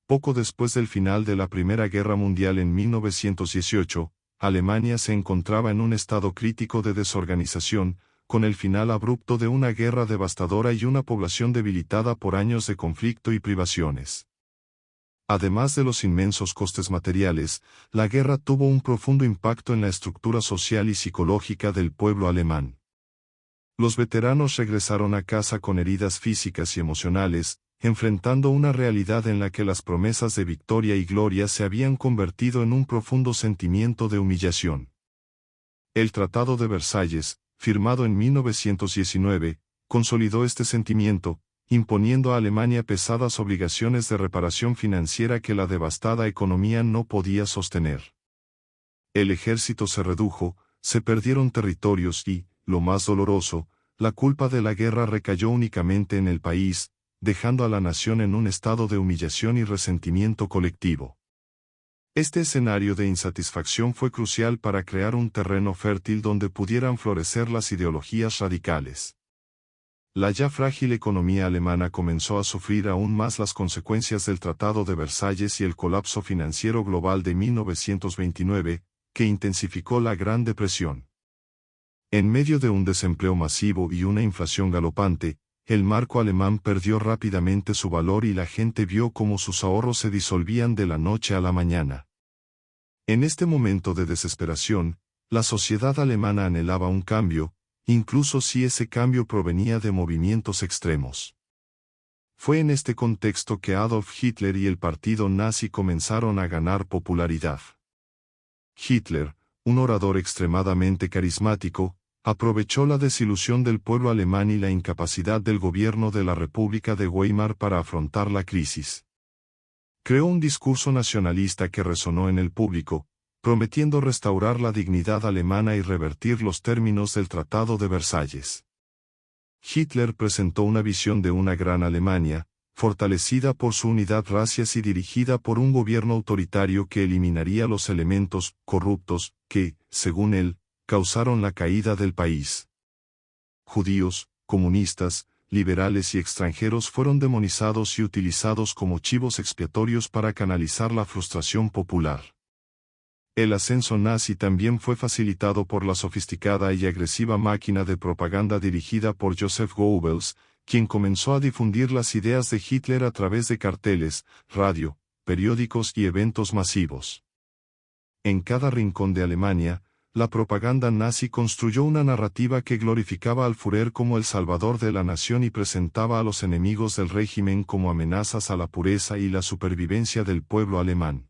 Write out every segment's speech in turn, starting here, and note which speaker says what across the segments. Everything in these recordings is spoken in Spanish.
Speaker 1: Poco después del final de la Primera Guerra Mundial en 1918, Alemania se encontraba en un estado crítico de desorganización, con el final abrupto de una guerra devastadora y una población debilitada por años de conflicto y privaciones. Además de los inmensos costes materiales, la guerra tuvo un profundo impacto en la estructura social y psicológica del pueblo alemán. Los veteranos regresaron a casa con heridas físicas y emocionales, enfrentando una realidad en la que las promesas de victoria y gloria se habían convertido en un profundo sentimiento de humillación. El Tratado de Versalles, firmado en 1919, consolidó este sentimiento, imponiendo a Alemania pesadas obligaciones de reparación financiera que la devastada economía no podía sostener. El ejército se redujo, se perdieron territorios y, lo más doloroso, la culpa de la guerra recayó únicamente en el país, dejando a la nación en un estado de humillación y resentimiento colectivo. Este escenario de insatisfacción fue crucial para crear un terreno fértil donde pudieran florecer las ideologías radicales. La ya frágil economía alemana comenzó a sufrir aún más las consecuencias del Tratado de Versalles y el colapso financiero global de 1929, que intensificó la Gran Depresión. En medio de un desempleo masivo y una inflación galopante, el marco alemán perdió rápidamente su valor y la gente vio cómo sus ahorros se disolvían de la noche a la mañana. En este momento de desesperación, la sociedad alemana anhelaba un cambio, incluso si ese cambio provenía de movimientos extremos. Fue en este contexto que Adolf Hitler y el partido nazi comenzaron a ganar popularidad. Hitler, un orador extremadamente carismático, aprovechó la desilusión del pueblo alemán y la incapacidad del gobierno de la República de Weimar para afrontar la crisis. Creó un discurso nacionalista que resonó en el público, prometiendo restaurar la dignidad alemana y revertir los términos del Tratado de Versalles. Hitler presentó una visión de una gran Alemania, fortalecida por su unidad racial y dirigida por un gobierno autoritario que eliminaría los elementos corruptos que, según él, causaron la caída del país. Judíos, comunistas, liberales y extranjeros fueron demonizados y utilizados como chivos expiatorios para canalizar la frustración popular. El ascenso nazi también fue facilitado por la sofisticada y agresiva máquina de propaganda dirigida por Joseph Goebbels, quien comenzó a difundir las ideas de Hitler a través de carteles, radio, periódicos y eventos masivos. En cada rincón de Alemania, la propaganda nazi construyó una narrativa que glorificaba al Führer como el salvador de la nación y presentaba a los enemigos del régimen como amenazas a la pureza y la supervivencia del pueblo alemán.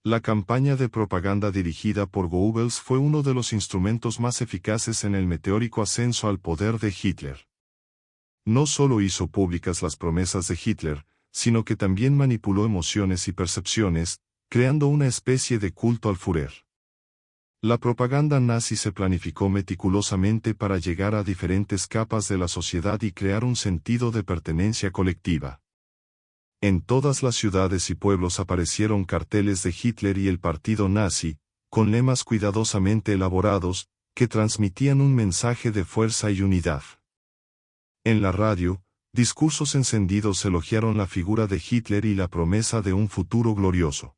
Speaker 1: La campaña de propaganda dirigida por Goebbels fue uno de los instrumentos más eficaces en el meteórico ascenso al poder de Hitler. No solo hizo públicas las promesas de Hitler, sino que también manipuló emociones y percepciones, creando una especie de culto al Führer. La propaganda nazi se planificó meticulosamente para llegar a diferentes capas de la sociedad y crear un sentido de pertenencia colectiva. En todas las ciudades y pueblos aparecieron carteles de Hitler y el partido nazi, con lemas cuidadosamente elaborados, que transmitían un mensaje de fuerza y unidad. En la radio, discursos encendidos elogiaron la figura de Hitler y la promesa de un futuro glorioso.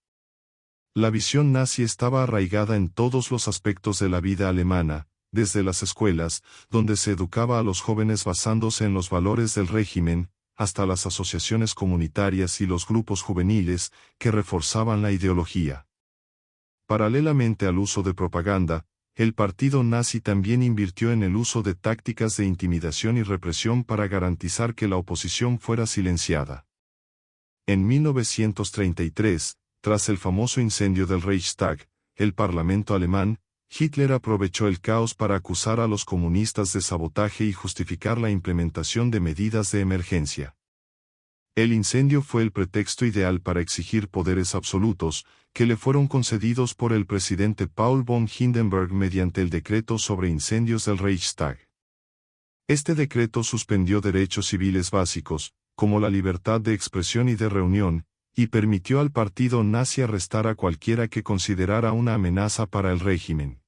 Speaker 1: La visión nazi estaba arraigada en todos los aspectos de la vida alemana, desde las escuelas, donde se educaba a los jóvenes basándose en los valores del régimen, hasta las asociaciones comunitarias y los grupos juveniles, que reforzaban la ideología. Paralelamente al uso de propaganda, el partido nazi también invirtió en el uso de tácticas de intimidación y represión para garantizar que la oposición fuera silenciada. En 1933, tras el famoso incendio del Reichstag, el Parlamento alemán, Hitler aprovechó el caos para acusar a los comunistas de sabotaje y justificar la implementación de medidas de emergencia. El incendio fue el pretexto ideal para exigir poderes absolutos, que le fueron concedidos por el presidente Paul von Hindenburg mediante el decreto sobre incendios del Reichstag. Este decreto suspendió derechos civiles básicos, como la libertad de expresión y de reunión, y permitió al partido nazi arrestar a cualquiera que considerara una amenaza para el régimen.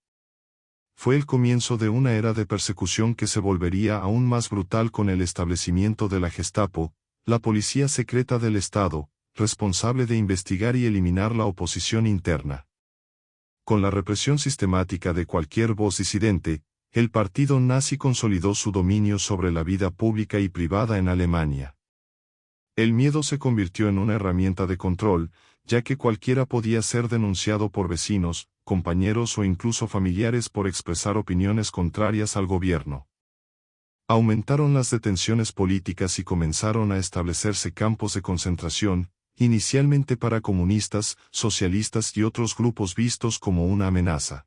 Speaker 1: Fue el comienzo de una era de persecución que se volvería aún más brutal con el establecimiento de la Gestapo, la policía secreta del Estado, responsable de investigar y eliminar la oposición interna. Con la represión sistemática de cualquier voz disidente, el partido nazi consolidó su dominio sobre la vida pública y privada en Alemania. El miedo se convirtió en una herramienta de control, ya que cualquiera podía ser denunciado por vecinos, compañeros o incluso familiares por expresar opiniones contrarias al gobierno. Aumentaron las detenciones políticas y comenzaron a establecerse campos de concentración, inicialmente para comunistas, socialistas y otros grupos vistos como una amenaza.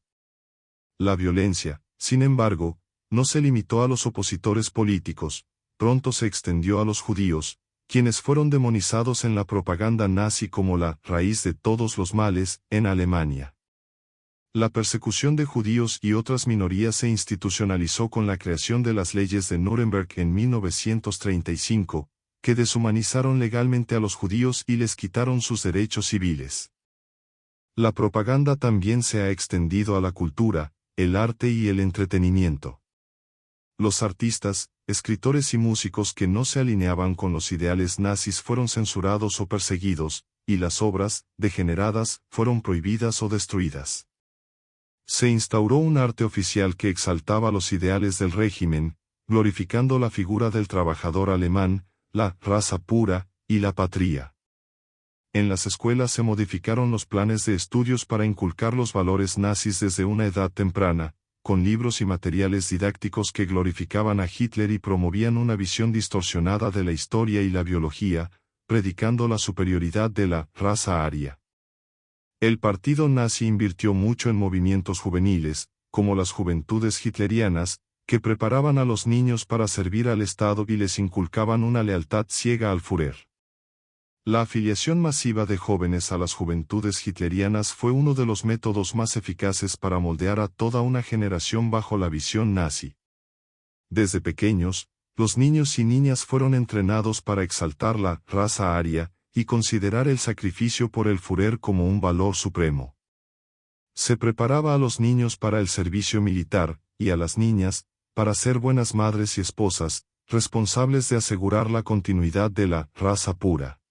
Speaker 1: La violencia, sin embargo, no se limitó a los opositores políticos, pronto se extendió a los judíos, quienes fueron demonizados en la propaganda nazi como la raíz de todos los males en Alemania. La persecución de judíos y otras minorías se institucionalizó con la creación de las leyes de Nuremberg en 1935, que deshumanizaron legalmente a los judíos y les quitaron sus derechos civiles. La propaganda también se ha extendido a la cultura, el arte y el entretenimiento. Los artistas, escritores y músicos que no se alineaban con los ideales nazis fueron censurados o perseguidos, y las obras, degeneradas, fueron prohibidas o destruidas. Se instauró un arte oficial que exaltaba los ideales del régimen, glorificando la figura del trabajador alemán, la raza pura y la patria. En las escuelas se modificaron los planes de estudios para inculcar los valores nazis desde una edad temprana, con libros y materiales didácticos que glorificaban a Hitler y promovían una visión distorsionada de la historia y la biología, predicando la superioridad de la raza aria. El partido nazi invirtió mucho en movimientos juveniles, como las juventudes hitlerianas, que preparaban a los niños para servir al Estado y les inculcaban una lealtad ciega al Führer. La afiliación masiva de jóvenes a las juventudes hitlerianas fue uno de los métodos más eficaces para moldear a toda una generación bajo la visión nazi. Desde pequeños, los niños y niñas fueron entrenados para exaltar la raza aria y considerar el sacrificio por el Führer como un valor supremo. Se preparaba a los niños para el servicio militar, y a las niñas, para ser buenas madres y esposas, responsables de asegurar la continuidad de la raza pura.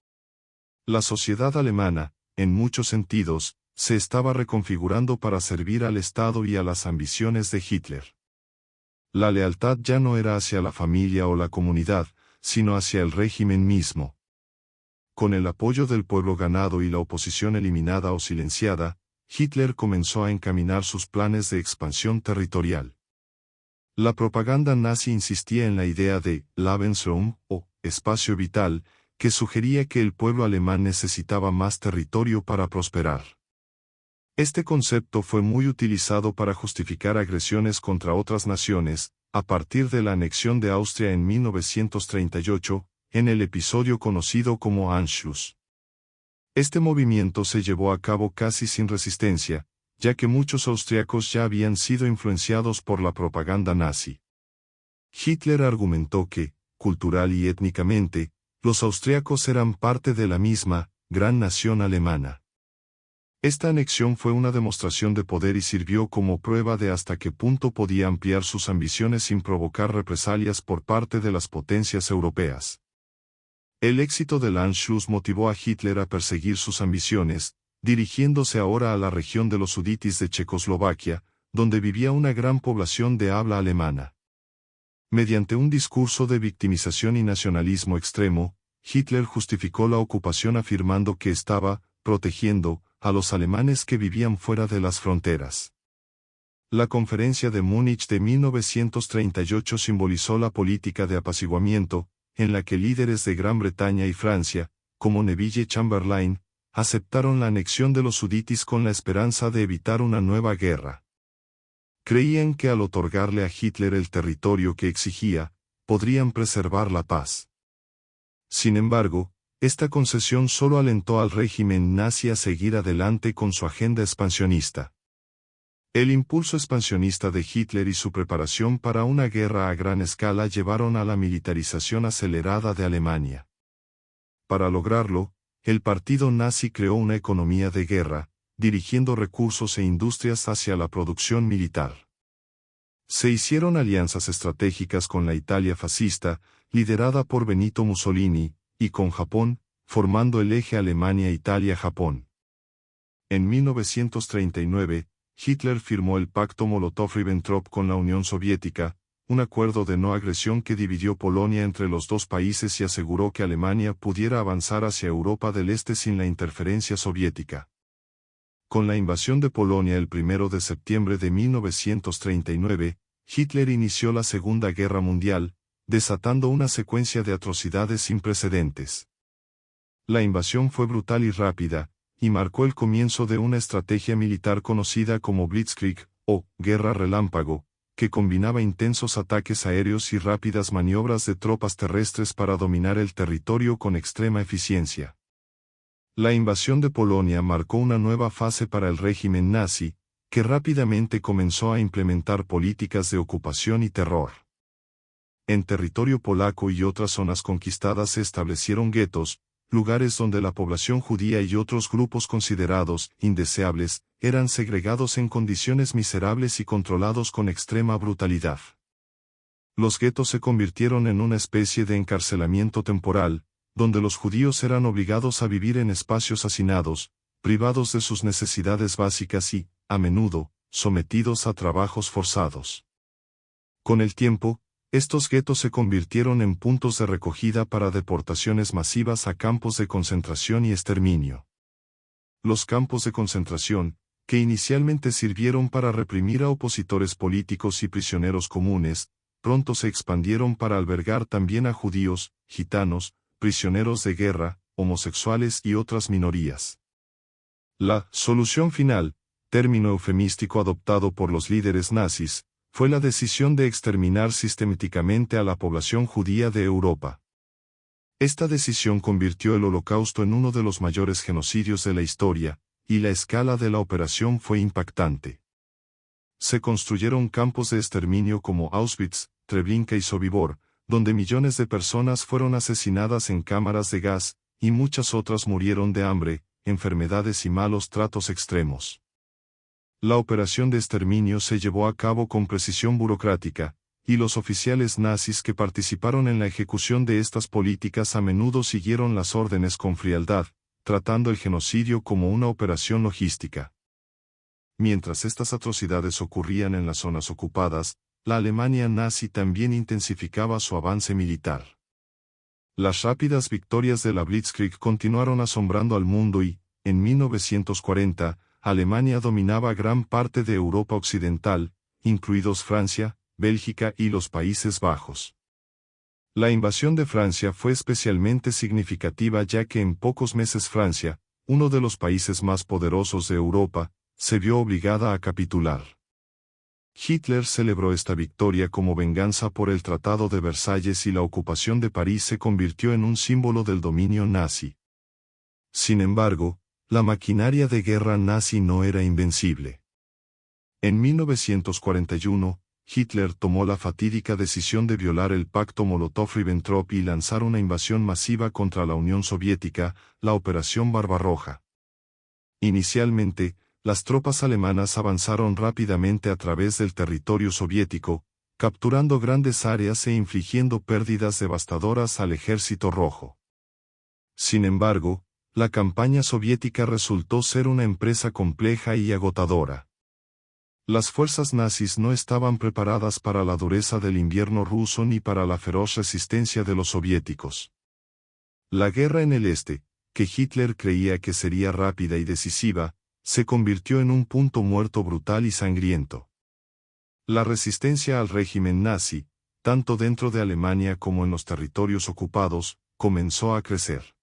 Speaker 1: La sociedad alemana, en muchos sentidos, se estaba reconfigurando para servir al Estado y a las ambiciones de Hitler. La lealtad ya no era hacia la familia o la comunidad, sino hacia el régimen mismo. Con el apoyo del pueblo ganado y la oposición eliminada o silenciada, Hitler comenzó a encaminar sus planes de expansión territorial. La propaganda nazi insistía en la idea de Lebensraum, o espacio vital, que sugería que el pueblo alemán necesitaba más territorio para prosperar. Este concepto fue muy utilizado para justificar agresiones contra otras naciones, a partir de la anexión de Austria en 1938, en el episodio conocido como Anschluss. Este movimiento se llevó a cabo casi sin resistencia, ya que muchos austriacos ya habían sido influenciados por la propaganda nazi. Hitler argumentó que, cultural y étnicamente, los austriacos eran parte de la misma, gran nación alemana. Esta anexión fue una demostración de poder y sirvió como prueba de hasta qué punto podía ampliar sus ambiciones sin provocar represalias por parte de las potencias europeas. El éxito del Anschluss motivó a Hitler a perseguir sus ambiciones, dirigiéndose ahora a la región de los Sudetes de Checoslovaquia, donde vivía una gran población de habla alemana. Mediante un discurso de victimización y nacionalismo extremo, Hitler justificó la ocupación afirmando que estaba protegiendo a los alemanes que vivían fuera de las fronteras. La Conferencia de Múnich de 1938 simbolizó la política de apaciguamiento, en la que líderes de Gran Bretaña y Francia, como Neville Chamberlain, aceptaron la anexión de los Sudetes con la esperanza de evitar una nueva guerra. Creían que al otorgarle a Hitler el territorio que exigía, podrían preservar la paz. Sin embargo, esta concesión solo alentó al régimen nazi a seguir adelante con su agenda expansionista. El impulso expansionista de Hitler y su preparación para una guerra a gran escala llevaron a la militarización acelerada de Alemania. Para lograrlo, el partido nazi creó una economía de guerra, dirigiendo recursos e industrias hacia la producción militar. Se hicieron alianzas estratégicas con la Italia fascista, liderada por Benito Mussolini, y con Japón, formando el eje Alemania-Italia-Japón. En 1939, Hitler firmó el Pacto Molotov-Ribbentrop con la Unión Soviética, un acuerdo de no agresión que dividió Polonia entre los dos países y aseguró que Alemania pudiera avanzar hacia Europa del Este sin la interferencia soviética. Con la invasión de Polonia el 1 de septiembre de 1939, Hitler inició la Segunda Guerra Mundial, desatando una secuencia de atrocidades sin precedentes. La invasión fue brutal y rápida, y marcó el comienzo de una estrategia militar conocida como Blitzkrieg, o Guerra Relámpago, que combinaba intensos ataques aéreos y rápidas maniobras de tropas terrestres para dominar el territorio con extrema eficiencia. La invasión de Polonia marcó una nueva fase para el régimen nazi, que rápidamente comenzó a implementar políticas de ocupación y terror. En territorio polaco y otras zonas conquistadas se establecieron guetos, lugares donde la población judía y otros grupos considerados indeseables eran segregados en condiciones miserables y controlados con extrema brutalidad. Los guetos se convirtieron en una especie de encarcelamiento temporal, donde los judíos eran obligados a vivir en espacios hacinados, privados de sus necesidades básicas y, a menudo, sometidos a trabajos forzados. Con el tiempo, estos guetos se convirtieron en puntos de recogida para deportaciones masivas a campos de concentración y exterminio. Los campos de concentración, que inicialmente sirvieron para reprimir a opositores políticos y prisioneros comunes, pronto se expandieron para albergar también a judíos, gitanos, prisioneros de guerra, homosexuales y otras minorías. La solución final, término eufemístico adoptado por los líderes nazis, fue la decisión de exterminar sistemáticamente a la población judía de Europa. Esta decisión convirtió el Holocausto en uno de los mayores genocidios de la historia, y la escala de la operación fue impactante. Se construyeron campos de exterminio como Auschwitz, Treblinka y Sobibor, donde millones de personas fueron asesinadas en cámaras de gas, y muchas otras murieron de hambre, enfermedades y malos tratos extremos. La operación de exterminio se llevó a cabo con precisión burocrática, y los oficiales nazis que participaron en la ejecución de estas políticas a menudo siguieron las órdenes con frialdad, tratando el genocidio como una operación logística. Mientras estas atrocidades ocurrían en las zonas ocupadas, la Alemania nazi también intensificaba su avance militar. Las rápidas victorias de la Blitzkrieg continuaron asombrando al mundo y, en 1940, Alemania dominaba gran parte de Europa occidental, incluidos Francia, Bélgica y los Países Bajos. La invasión de Francia fue especialmente significativa ya que en pocos meses Francia, uno de los países más poderosos de Europa, se vio obligada a capitular. Hitler celebró esta victoria como venganza por el Tratado de Versalles y la ocupación de París se convirtió en un símbolo del dominio nazi. Sin embargo, la maquinaria de guerra nazi no era invencible. En 1941, Hitler tomó la fatídica decisión de violar el Pacto Molotov-Ribbentrop y lanzar una invasión masiva contra la Unión Soviética, la Operación Barbarroja. Inicialmente, las tropas alemanas avanzaron rápidamente a través del territorio soviético, capturando grandes áreas e infligiendo pérdidas devastadoras al Ejército Rojo. Sin embargo, la campaña soviética resultó ser una empresa compleja y agotadora. Las fuerzas nazis no estaban preparadas para la dureza del invierno ruso ni para la feroz resistencia de los soviéticos. La guerra en el este, que Hitler creía que sería rápida y decisiva, se convirtió en un punto muerto brutal y sangriento. La resistencia al régimen nazi, tanto dentro de Alemania como en los territorios ocupados, comenzó a crecer.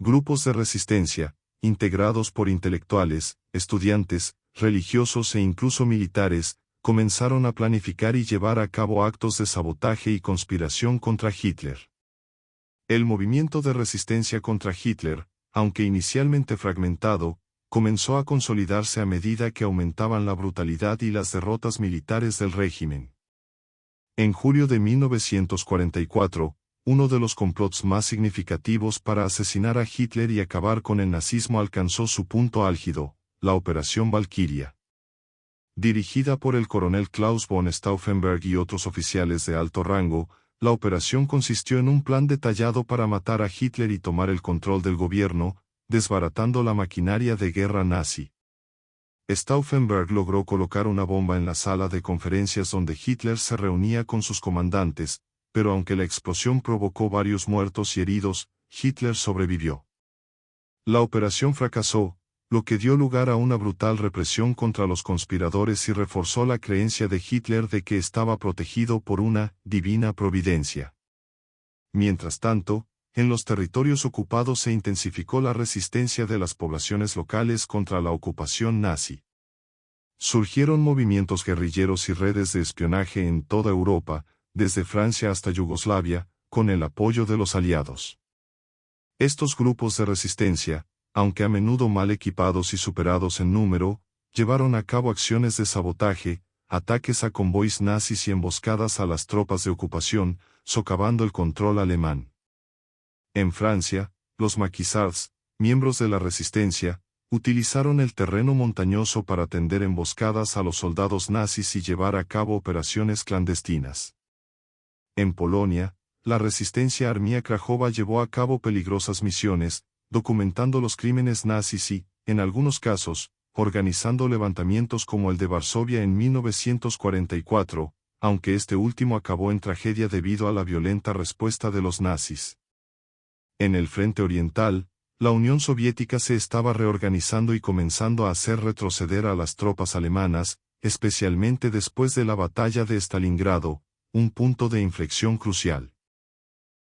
Speaker 1: Grupos de resistencia, integrados por intelectuales, estudiantes, religiosos e incluso militares, comenzaron a planificar y llevar a cabo actos de sabotaje y conspiración contra Hitler. El movimiento de resistencia contra Hitler, aunque inicialmente fragmentado, comenzó a consolidarse a medida que aumentaban la brutalidad y las derrotas militares del régimen. En julio de 1944, uno de los complots más significativos para asesinar a Hitler y acabar con el nazismo alcanzó su punto álgido, la Operación Valquiria. Dirigida por el coronel Klaus von Stauffenberg y otros oficiales de alto rango, La operación consistió en un plan detallado para matar a Hitler y tomar el control del gobierno, desbaratando la maquinaria de guerra nazi. Stauffenberg logró colocar una bomba en la sala de conferencias donde Hitler se reunía con sus comandantes, pero aunque la explosión provocó varios muertos y heridos, Hitler sobrevivió. La operación fracasó, lo que dio lugar a una brutal represión contra los conspiradores y reforzó la creencia de Hitler de que estaba protegido por una divina providencia. Mientras tanto, en los territorios ocupados se intensificó la resistencia de las poblaciones locales contra la ocupación nazi. Surgieron movimientos guerrilleros y redes de espionaje en toda Europa, desde Francia hasta Yugoslavia, con el apoyo de los aliados. Estos grupos de resistencia, aunque a menudo mal equipados y superados en número, llevaron a cabo acciones de sabotaje, ataques a convoys nazis y emboscadas a las tropas de ocupación, socavando el control alemán. En Francia, los maquisards, miembros de la resistencia, utilizaron el terreno montañoso para tender emboscadas a los soldados nazis y llevar a cabo operaciones clandestinas. En Polonia, la resistencia Armia Krajowa llevó a cabo peligrosas misiones, documentando los crímenes nazis y, en algunos casos, organizando levantamientos como el de Varsovia en 1944, aunque este último acabó en tragedia debido a la violenta respuesta de los nazis. En el frente oriental, la Unión Soviética se estaba reorganizando y comenzando a hacer retroceder a las tropas alemanas, especialmente después de la batalla de Stalingrado, un punto de inflexión crucial.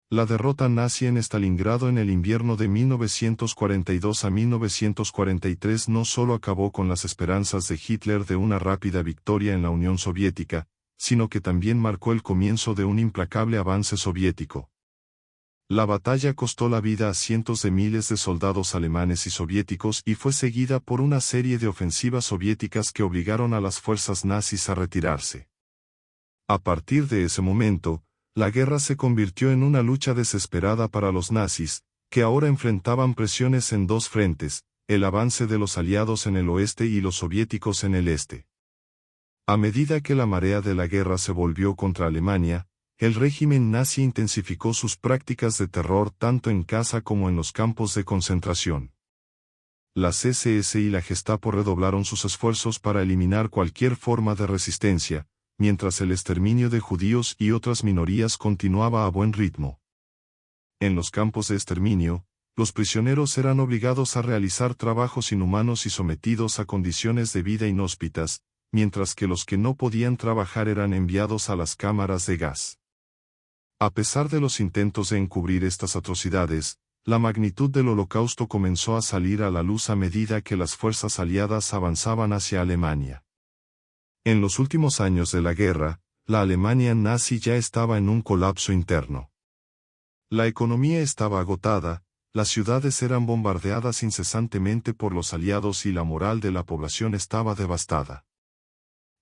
Speaker 1: La derrota nazi en Stalingrado en el invierno de 1942 a 1943 no solo acabó con las esperanzas de Hitler de una rápida victoria en la Unión Soviética, sino que también marcó el comienzo de un implacable avance soviético. La batalla costó la vida a cientos de miles de soldados alemanes y soviéticos y fue seguida por una serie de ofensivas soviéticas que obligaron a las fuerzas nazis a retirarse. A partir de ese momento, la guerra se convirtió en una lucha desesperada para los nazis, que ahora enfrentaban presiones en dos frentes, el avance de los aliados en el oeste y los soviéticos en el este. A medida que la marea de la guerra se volvió contra Alemania, el régimen nazi intensificó sus prácticas de terror tanto en casa como en los campos de concentración. Las SS y la Gestapo redoblaron sus esfuerzos para eliminar cualquier forma de resistencia, mientras el exterminio de judíos y otras minorías continuaba a buen ritmo. En los campos de exterminio, los prisioneros eran obligados a realizar trabajos inhumanos y sometidos a condiciones de vida inhóspitas, mientras que los que no podían trabajar eran enviados a las cámaras de gas. A pesar de los intentos de encubrir estas atrocidades, la magnitud del Holocausto comenzó a salir a la luz a medida que las fuerzas aliadas avanzaban hacia Alemania. En los últimos años de la guerra, la Alemania nazi ya estaba en un colapso interno. La economía estaba agotada, las ciudades eran bombardeadas incesantemente por los aliados y la moral de la población estaba devastada.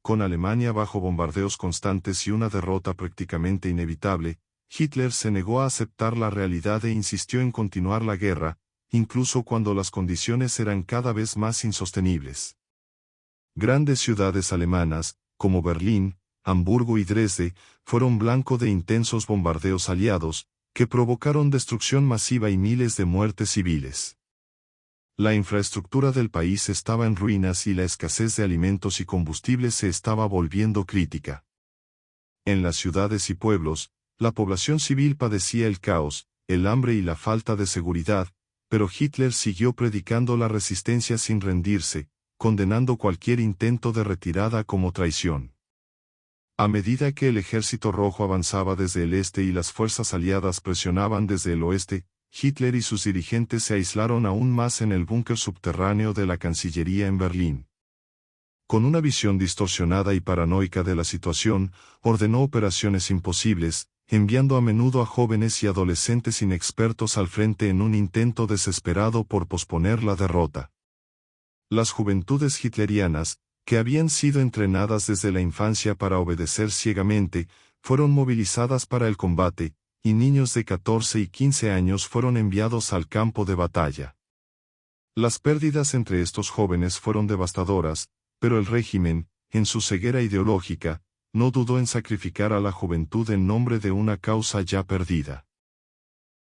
Speaker 1: Con Alemania bajo bombardeos constantes y una derrota prácticamente inevitable, Hitler se negó a aceptar la realidad e insistió en continuar la guerra, incluso cuando las condiciones eran cada vez más insostenibles. Grandes ciudades alemanas, como Berlín, Hamburgo y Dresde, fueron blanco de intensos bombardeos aliados, que provocaron destrucción masiva y miles de muertes civiles. La infraestructura del país estaba en ruinas y la escasez de alimentos y combustibles se estaba volviendo crítica. En las ciudades y pueblos, la población civil padecía el caos, el hambre y la falta de seguridad, pero Hitler siguió predicando la resistencia sin rendirse, condenando cualquier intento de retirada como traición. A medida que el Ejército Rojo avanzaba desde el este y las fuerzas aliadas presionaban desde el oeste, Hitler y sus dirigentes se aislaron aún más en el búnker subterráneo de la Cancillería en Berlín. Con una visión distorsionada y paranoica de la situación, ordenó operaciones imposibles, enviando a menudo a jóvenes y adolescentes inexpertos al frente en un intento desesperado por posponer la derrota. Las juventudes hitlerianas, que habían sido entrenadas desde la infancia para obedecer ciegamente, fueron movilizadas para el combate, y niños de 14 y 15 años fueron enviados al campo de batalla. Las pérdidas entre estos jóvenes fueron devastadoras, pero el régimen, en su ceguera ideológica, no dudó en sacrificar a la juventud en nombre de una causa ya perdida.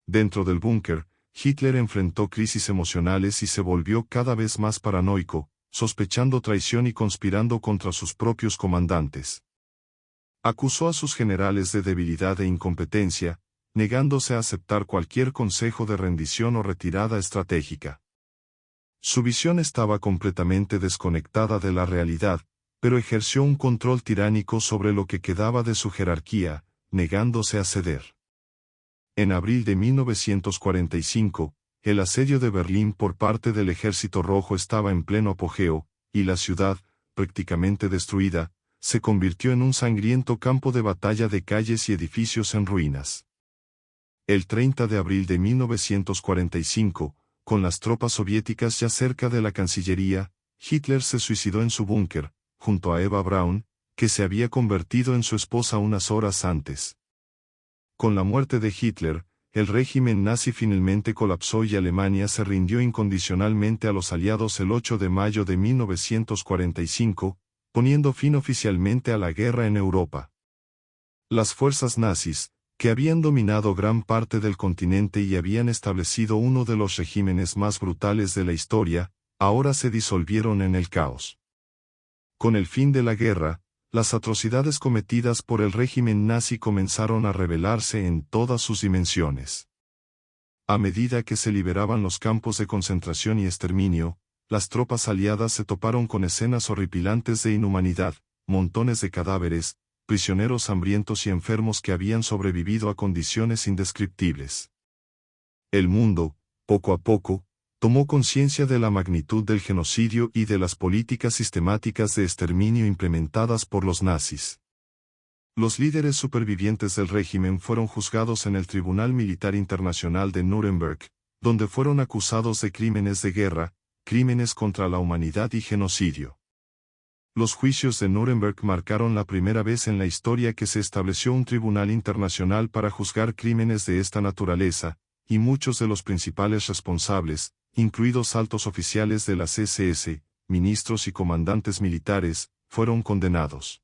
Speaker 1: Dentro del búnker, Hitler enfrentó crisis emocionales y se volvió cada vez más paranoico, sospechando traición y conspirando contra sus propios comandantes. Acusó a sus generales de debilidad e incompetencia, negándose a aceptar cualquier consejo de rendición o retirada estratégica. Su visión estaba completamente desconectada de la realidad, pero ejerció un control tiránico sobre lo que quedaba de su jerarquía, negándose a ceder. En abril de 1945, el asedio de Berlín por parte del Ejército Rojo estaba en pleno apogeo, y la ciudad, prácticamente destruida, se convirtió en un sangriento campo de batalla de calles y edificios en ruinas. El 30 de abril de 1945, con las tropas soviéticas ya cerca de la Cancillería, Hitler se suicidó en su búnker, junto a Eva Braun, que se había convertido en su esposa unas horas antes. Con la muerte de Hitler, el régimen nazi finalmente colapsó y Alemania se rindió incondicionalmente a los aliados el 8 de mayo de 1945, poniendo fin oficialmente a la guerra en Europa. Las fuerzas nazis, que habían dominado gran parte del continente y habían establecido uno de los regímenes más brutales de la historia, ahora se disolvieron en el caos. Con el fin de la guerra, las atrocidades cometidas por el régimen nazi comenzaron a revelarse en todas sus dimensiones. A medida que se liberaban los campos de concentración y exterminio, las tropas aliadas se toparon con escenas horripilantes de inhumanidad, montones de cadáveres, prisioneros hambrientos y enfermos que habían sobrevivido a condiciones indescriptibles. El mundo, poco a poco, tomó conciencia de la magnitud del genocidio y de las políticas sistemáticas de exterminio implementadas por los nazis. Los líderes supervivientes del régimen fueron juzgados en el Tribunal Militar Internacional de Nuremberg, donde fueron acusados de crímenes de guerra, crímenes contra la humanidad y genocidio. Los juicios de Nuremberg marcaron la primera vez en la historia que se estableció un tribunal internacional para juzgar crímenes de esta naturaleza, y muchos de los principales responsables, incluidos altos oficiales de las SS, ministros y comandantes militares, fueron condenados.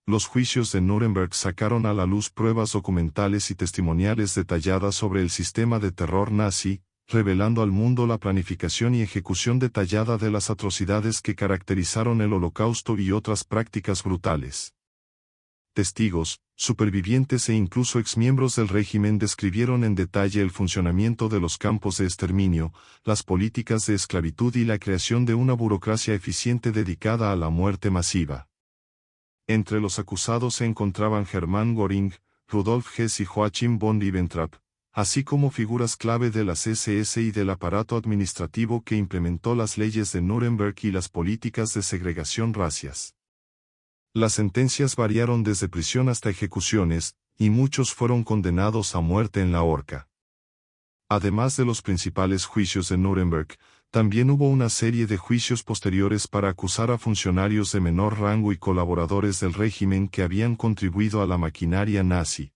Speaker 1: Los juicios de Nuremberg sacaron a la luz pruebas documentales y testimoniales detalladas sobre el sistema de terror nazi, revelando al mundo la planificación y ejecución detallada de las atrocidades que caracterizaron el Holocausto y otras prácticas brutales. Testigos, supervivientes e incluso exmiembros del régimen describieron en detalle el funcionamiento de los campos de exterminio, las políticas de esclavitud y la creación de una burocracia eficiente dedicada a la muerte masiva. Entre los acusados se encontraban Hermann Göring, Rudolf Hess y Joachim von Ribbentrop, así como figuras clave de las SS y del aparato administrativo que implementó las leyes de Nuremberg y las políticas de segregación racias. Las sentencias variaron desde prisión hasta ejecuciones, y muchos fueron condenados a muerte en la horca. Además de los principales juicios de Nuremberg, también hubo una serie de juicios posteriores para acusar a funcionarios de menor rango y colaboradores del régimen que habían contribuido a la maquinaria nazi.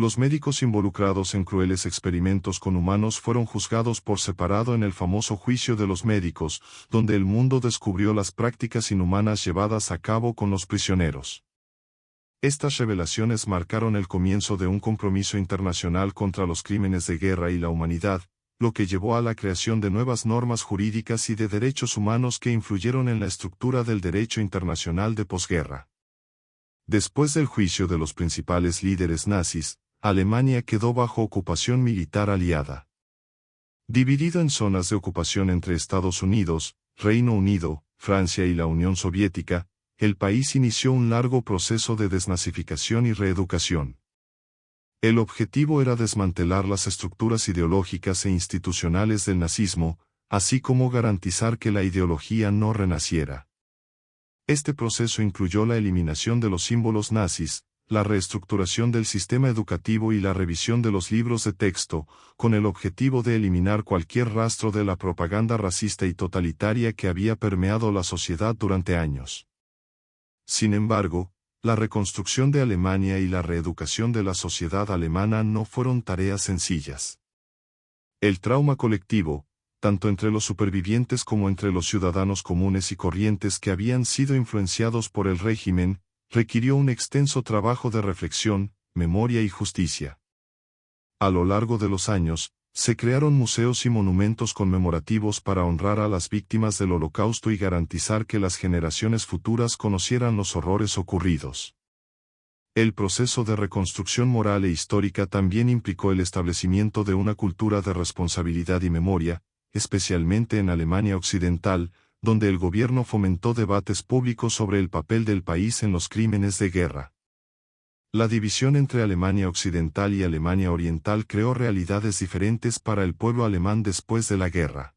Speaker 1: Los médicos involucrados en crueles experimentos con humanos fueron juzgados por separado en el famoso juicio de los médicos, donde el mundo descubrió las prácticas inhumanas llevadas a cabo con los prisioneros. Estas revelaciones marcaron el comienzo de un compromiso internacional contra los crímenes de guerra y la humanidad, lo que llevó a la creación de nuevas normas jurídicas y de derechos humanos que influyeron en la estructura del derecho internacional de posguerra. Después del juicio de los principales líderes nazis, Alemania quedó bajo ocupación militar aliada. Dividido en zonas de ocupación entre Estados Unidos, Reino Unido, Francia y la Unión Soviética, el país inició un largo proceso de desnazificación y reeducación. El objetivo era desmantelar las estructuras ideológicas e institucionales del nazismo, así como garantizar que la ideología no renaciera. Este proceso incluyó la eliminación de los símbolos nazis, la reestructuración del sistema educativo y la revisión de los libros de texto, con el objetivo de eliminar cualquier rastro de la propaganda racista y totalitaria que había permeado la sociedad durante años. Sin embargo, la reconstrucción de Alemania y la reeducación de la sociedad alemana no fueron tareas sencillas. El trauma colectivo, tanto entre los supervivientes como entre los ciudadanos comunes y corrientes que habían sido influenciados por el régimen, requirió un extenso trabajo de reflexión, memoria y justicia. A lo largo de los años, se crearon museos y monumentos conmemorativos para honrar a las víctimas del Holocausto y garantizar que las generaciones futuras conocieran los horrores ocurridos. El proceso de reconstrucción moral e histórica también implicó el establecimiento de una cultura de responsabilidad y memoria, especialmente en Alemania Occidental, donde el gobierno fomentó debates públicos sobre el papel del país en los crímenes de guerra. La división entre Alemania Occidental y Alemania Oriental creó realidades diferentes para el pueblo alemán después de la guerra.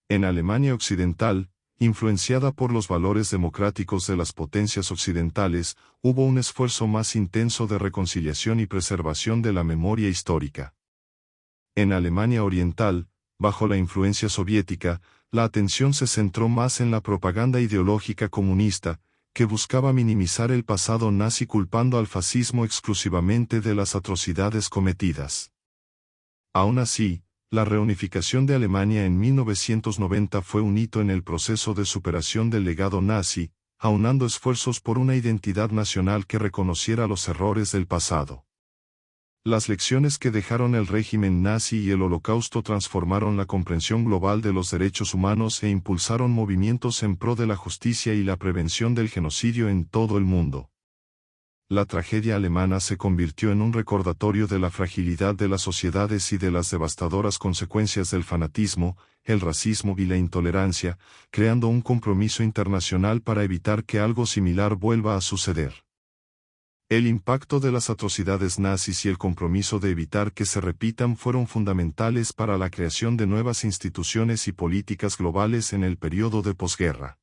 Speaker 1: En Alemania Occidental, influenciada por los valores democráticos de las potencias occidentales, hubo un esfuerzo más intenso de reconciliación y preservación de la memoria histórica. En Alemania Oriental, bajo la influencia soviética, la atención se centró más en la propaganda ideológica comunista, que buscaba minimizar el pasado nazi culpando al fascismo exclusivamente de las atrocidades cometidas. Aún así, la reunificación de Alemania en 1990 fue un hito en el proceso de superación del legado nazi, aunando esfuerzos por una identidad nacional que reconociera los errores del pasado. Las lecciones que dejaron el régimen nazi y el Holocausto transformaron la comprensión global de los derechos humanos e impulsaron movimientos en pro de la justicia y la prevención del genocidio en todo el mundo. La tragedia alemana se convirtió en un recordatorio de la fragilidad de las sociedades y de las devastadoras consecuencias del fanatismo, el racismo y la intolerancia, creando un compromiso internacional para evitar que algo similar vuelva a suceder. El impacto de las atrocidades nazis y el compromiso de evitar que se repitan fueron fundamentales para la creación de nuevas instituciones y políticas globales en el periodo de posguerra.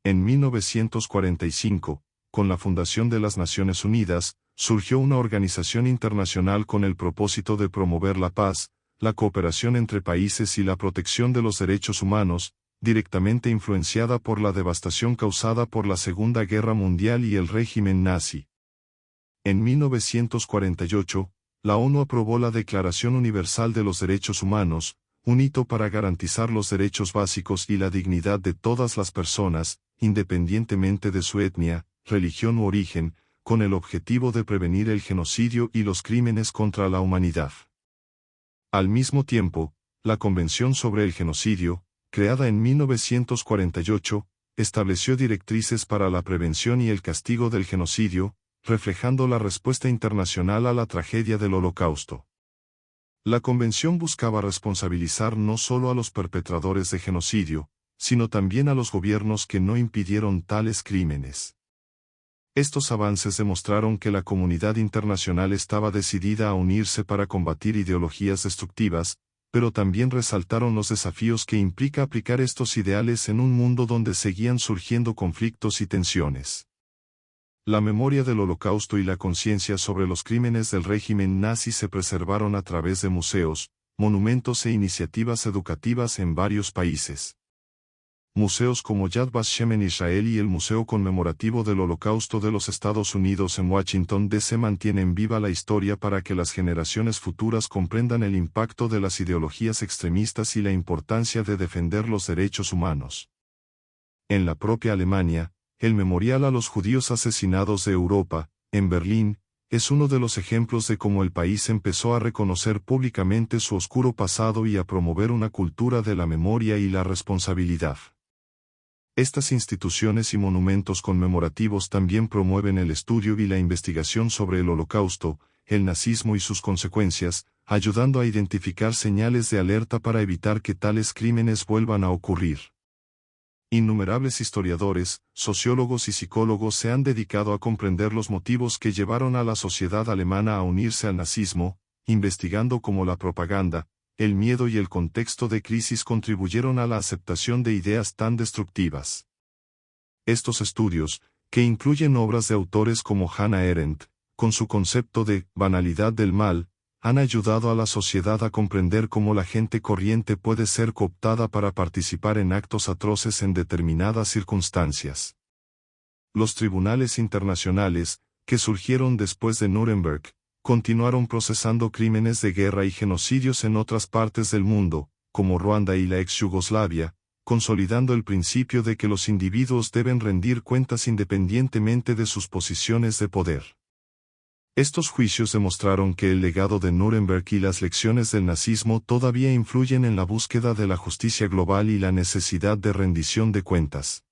Speaker 1: En 1945, con la fundación de las Naciones Unidas, surgió una organización internacional con el propósito de promover la paz, la cooperación entre países y la protección de los derechos humanos, directamente influenciada por la devastación causada por la Segunda Guerra Mundial y el régimen nazi. En 1948, la ONU aprobó la Declaración Universal de los Derechos Humanos, un hito para garantizar los derechos básicos y la dignidad de todas las personas, independientemente de su etnia, religión u origen, con el objetivo de prevenir el genocidio y los crímenes contra la humanidad. Al mismo tiempo, la Convención sobre el Genocidio, creada en 1948, estableció directrices para la prevención y el castigo del genocidio, reflejando la respuesta internacional a la tragedia del Holocausto. La Convención buscaba responsabilizar no solo a los perpetradores de genocidio, sino también a los gobiernos que no impidieron tales crímenes. Estos avances demostraron que la comunidad internacional estaba decidida a unirse para combatir ideologías destructivas, pero también resaltaron los desafíos que implica aplicar estos ideales en un mundo donde seguían surgiendo conflictos y tensiones. La memoria del Holocausto y la conciencia sobre los crímenes del régimen nazi se preservaron a través de museos, monumentos e iniciativas educativas en varios países. Museos como Yad Vashem en Israel y el Museo Conmemorativo del Holocausto de los Estados Unidos en Washington, D.C. mantienen viva la historia para que las generaciones futuras comprendan el impacto de las ideologías extremistas y la importancia de defender los derechos humanos. En la propia Alemania, el Memorial a los Judíos Asesinados de Europa, en Berlín, es uno de los ejemplos de cómo el país empezó a reconocer públicamente su oscuro pasado y a promover una cultura de la memoria y la responsabilidad. Estas instituciones y monumentos conmemorativos también promueven el estudio y la investigación sobre el Holocausto, el nazismo y sus consecuencias, ayudando a identificar señales de alerta para evitar que tales crímenes vuelvan a ocurrir. Innumerables historiadores, sociólogos y psicólogos se han dedicado a comprender los motivos que llevaron a la sociedad alemana a unirse al nazismo, investigando cómo la propaganda, el miedo y el contexto de crisis contribuyeron a la aceptación de ideas tan destructivas. Estos estudios, que incluyen obras de autores como Hannah Arendt, con su concepto de banalidad del mal, han ayudado a la sociedad a comprender cómo la gente corriente puede ser cooptada para participar en actos atroces en determinadas circunstancias. Los tribunales internacionales, que surgieron después de Nuremberg, continuaron procesando crímenes de guerra y genocidios en otras partes del mundo, como Ruanda y la ex Yugoslavia, consolidando el principio de que los individuos deben rendir cuentas independientemente de sus posiciones de poder. Estos juicios demostraron que el legado de Nuremberg y las lecciones del nazismo todavía influyen en la búsqueda de la justicia global y la necesidad de rendición de cuentas.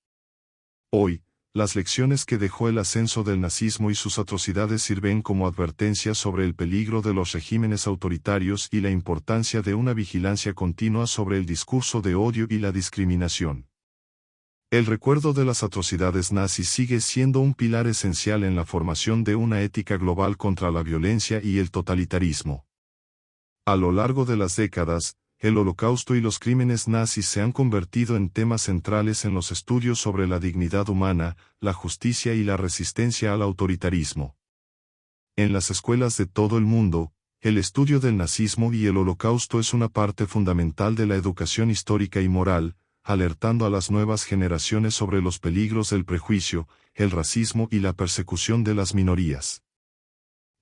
Speaker 1: Hoy, las lecciones que dejó el ascenso del nazismo y sus atrocidades sirven como advertencia sobre el peligro de los regímenes autoritarios y la importancia de una vigilancia continua sobre el discurso de odio y la discriminación. El recuerdo de las atrocidades nazis sigue siendo un pilar esencial en la formación de una ética global contra la violencia y el totalitarismo. A lo largo de las décadas, el Holocausto y los crímenes nazis se han convertido en temas centrales en los estudios sobre la dignidad humana, la justicia y la resistencia al autoritarismo. En las escuelas de todo el mundo, el estudio del nazismo y el Holocausto es una parte fundamental de la educación histórica y moral, alertando a las nuevas generaciones sobre los peligros del prejuicio, el racismo y la persecución de las minorías.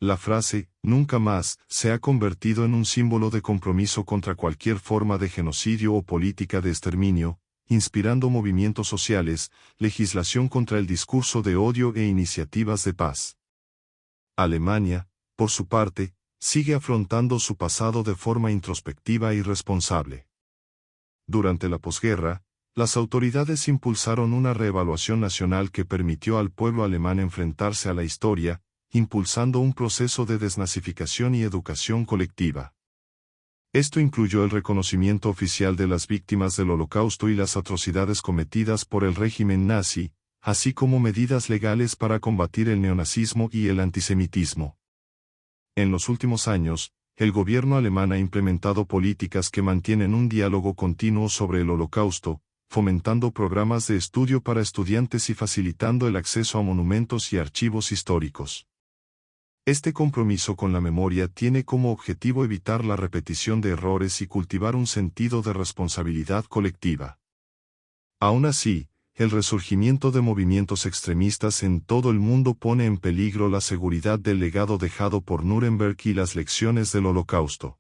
Speaker 1: La frase, nunca más, se ha convertido en un símbolo de compromiso contra cualquier forma de genocidio o política de exterminio, inspirando movimientos sociales, legislación contra el discurso de odio e iniciativas de paz. Alemania, por su parte, sigue afrontando su pasado de forma introspectiva y responsable. Durante la posguerra, las autoridades impulsaron una reevaluación nacional que permitió al pueblo alemán enfrentarse a la historia, impulsando un proceso de desnazificación y educación colectiva. Esto incluyó el reconocimiento oficial de las víctimas del Holocausto y las atrocidades cometidas por el régimen nazi, así como medidas legales para combatir el neonazismo y el antisemitismo. En los últimos años, el gobierno alemán ha implementado políticas que mantienen un diálogo continuo sobre el Holocausto, fomentando programas de estudio para estudiantes y facilitando el acceso a monumentos y archivos históricos. Este compromiso con la memoria tiene como objetivo evitar la repetición de errores y cultivar un sentido de responsabilidad colectiva. Aún así, el resurgimiento de movimientos extremistas en todo el mundo pone en peligro la seguridad del legado dejado por Nuremberg y las lecciones del Holocausto.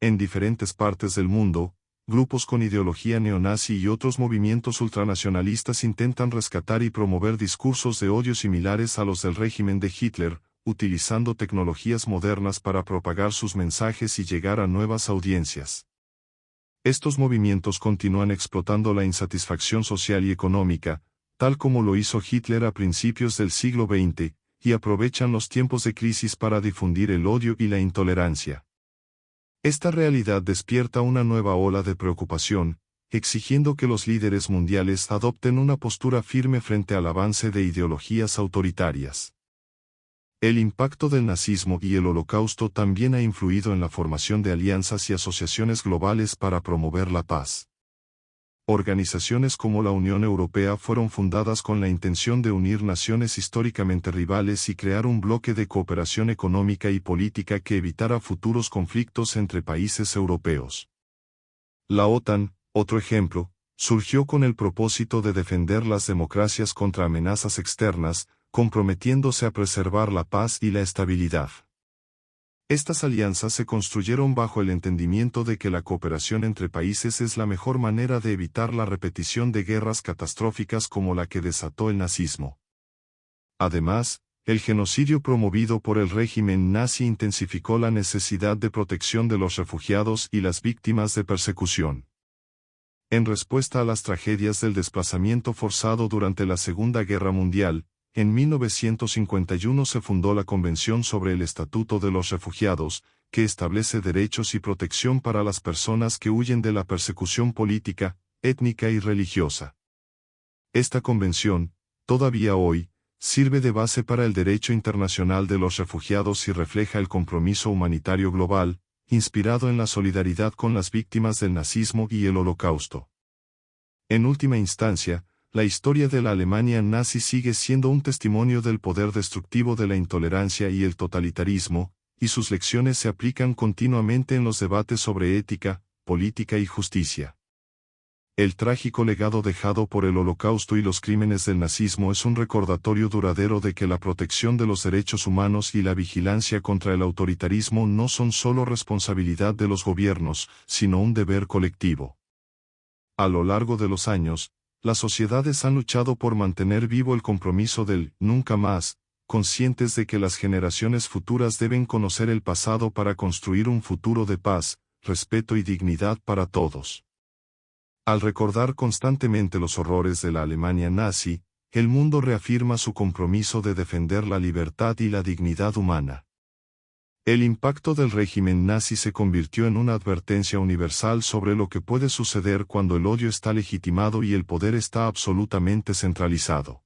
Speaker 1: En diferentes partes del mundo, grupos con ideología neonazi y otros movimientos ultranacionalistas intentan rescatar y promover discursos de odio similares a los del régimen de Hitler, utilizando tecnologías modernas para propagar sus mensajes y llegar a nuevas audiencias. Estos movimientos continúan explotando la insatisfacción social y económica, tal como lo hizo Hitler a principios del siglo XX, y aprovechan los tiempos de crisis para difundir el odio y la intolerancia. Esta realidad despierta una nueva ola de preocupación, exigiendo que los líderes mundiales adopten una postura firme frente al avance de ideologías autoritarias. El impacto del nazismo y el Holocausto también ha influido en la formación de alianzas y asociaciones globales para promover la paz. Organizaciones como la Unión Europea fueron fundadas con la intención de unir naciones históricamente rivales y crear un bloque de cooperación económica y política que evitara futuros conflictos entre países europeos. La OTAN, otro ejemplo, surgió con el propósito de defender las democracias contra amenazas externas, comprometiéndose a preservar la paz y la estabilidad. Estas alianzas se construyeron bajo el entendimiento de que la cooperación entre países es la mejor manera de evitar la repetición de guerras catastróficas como la que desató el nazismo. Además, el genocidio promovido por el régimen nazi intensificó la necesidad de protección de los refugiados y las víctimas de persecución. En respuesta a las tragedias del desplazamiento forzado durante la Segunda Guerra Mundial, en 1951 se fundó la Convención sobre el Estatuto de los Refugiados, que establece derechos y protección para las personas que huyen de la persecución política, étnica y religiosa. Esta convención, todavía hoy, sirve de base para el derecho internacional de los refugiados y refleja el compromiso humanitario global, inspirado en la solidaridad con las víctimas del nazismo y el Holocausto. En última instancia, la historia de la Alemania nazi sigue siendo un testimonio del poder destructivo de la intolerancia y el totalitarismo, y sus lecciones se aplican continuamente en los debates sobre ética, política y justicia. El trágico legado dejado por el Holocausto y los crímenes del nazismo es un recordatorio duradero de que la protección de los derechos humanos y la vigilancia contra el autoritarismo no son solo responsabilidad de los gobiernos, sino un deber colectivo. A lo largo de los años, las sociedades han luchado por mantener vivo el compromiso del nunca más, conscientes de que las generaciones futuras deben conocer el pasado para construir un futuro de paz, respeto y dignidad para todos. Al recordar constantemente los horrores de la Alemania nazi, el mundo reafirma su compromiso de defender la libertad y la dignidad humana. El impacto del régimen nazi se convirtió en una advertencia universal sobre lo que puede suceder cuando el odio está legitimado y el poder está absolutamente centralizado.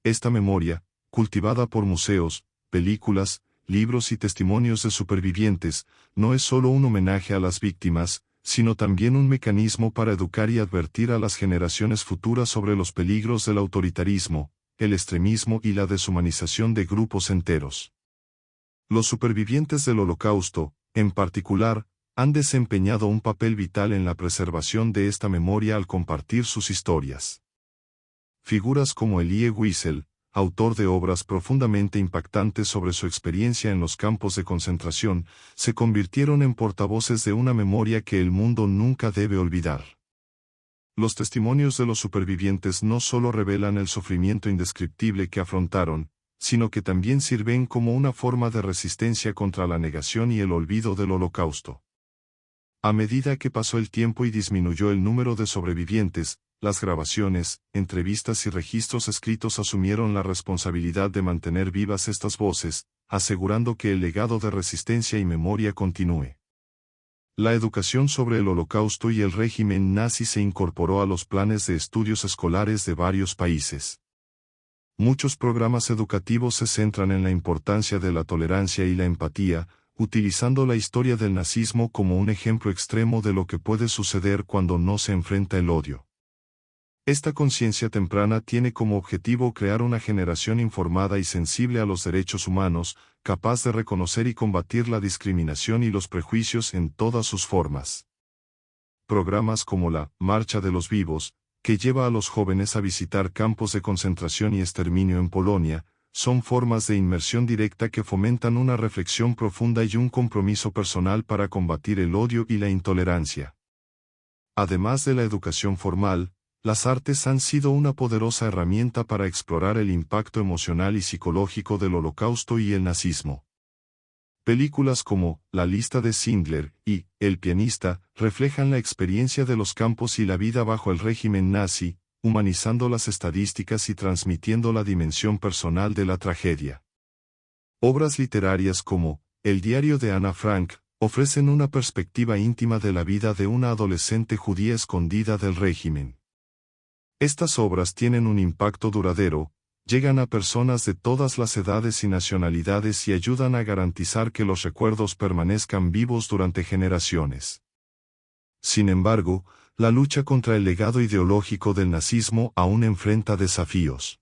Speaker 1: Esta memoria, cultivada por museos, películas, libros y testimonios de supervivientes, no es solo un homenaje a las víctimas, sino también un mecanismo para educar y advertir a las generaciones futuras sobre los peligros del autoritarismo, el extremismo y la deshumanización de grupos enteros. Los supervivientes del Holocausto, en particular, han desempeñado un papel vital en la preservación de esta memoria al compartir sus historias. Figuras como Elie Wiesel, autor de obras profundamente impactantes sobre su experiencia en los campos de concentración, se convirtieron en portavoces de una memoria que el mundo nunca debe olvidar. Los testimonios de los supervivientes no solo revelan el sufrimiento indescriptible que afrontaron, sino que también sirven como una forma de resistencia contra la negación y el olvido del Holocausto. A medida que pasó el tiempo y disminuyó el número de sobrevivientes, las grabaciones, entrevistas y registros escritos asumieron la responsabilidad de mantener vivas estas voces, asegurando que el legado de resistencia y memoria continúe. La educación sobre el Holocausto y el régimen nazi se incorporó a los planes de estudios escolares de varios países. Muchos programas educativos se centran en la importancia de la tolerancia y la empatía, utilizando la historia del nazismo como un ejemplo extremo de lo que puede suceder cuando no se enfrenta el odio. Esta conciencia temprana tiene como objetivo crear una generación informada y sensible a los derechos humanos, capaz de reconocer y combatir la discriminación y los prejuicios en todas sus formas. Programas como la Marcha de los Vivos, que lleva a los jóvenes a visitar campos de concentración y exterminio en Polonia, son formas de inmersión directa que fomentan una reflexión profunda y un compromiso personal para combatir el odio y la intolerancia. Además de la educación formal, las artes han sido una poderosa herramienta para explorar el impacto emocional y psicológico del Holocausto y el nazismo. Películas como La lista de Schindler y El pianista reflejan la experiencia de los campos y la vida bajo el régimen nazi, humanizando las estadísticas y transmitiendo la dimensión personal de la tragedia. Obras literarias como El diario de Ana Frank ofrecen una perspectiva íntima de la vida de una adolescente judía escondida del régimen. Estas obras tienen un impacto duradero, llegan a personas de todas las edades y nacionalidades y ayudan a garantizar que los recuerdos permanezcan vivos durante generaciones. Sin embargo, la lucha contra el legado ideológico del nazismo aún enfrenta desafíos.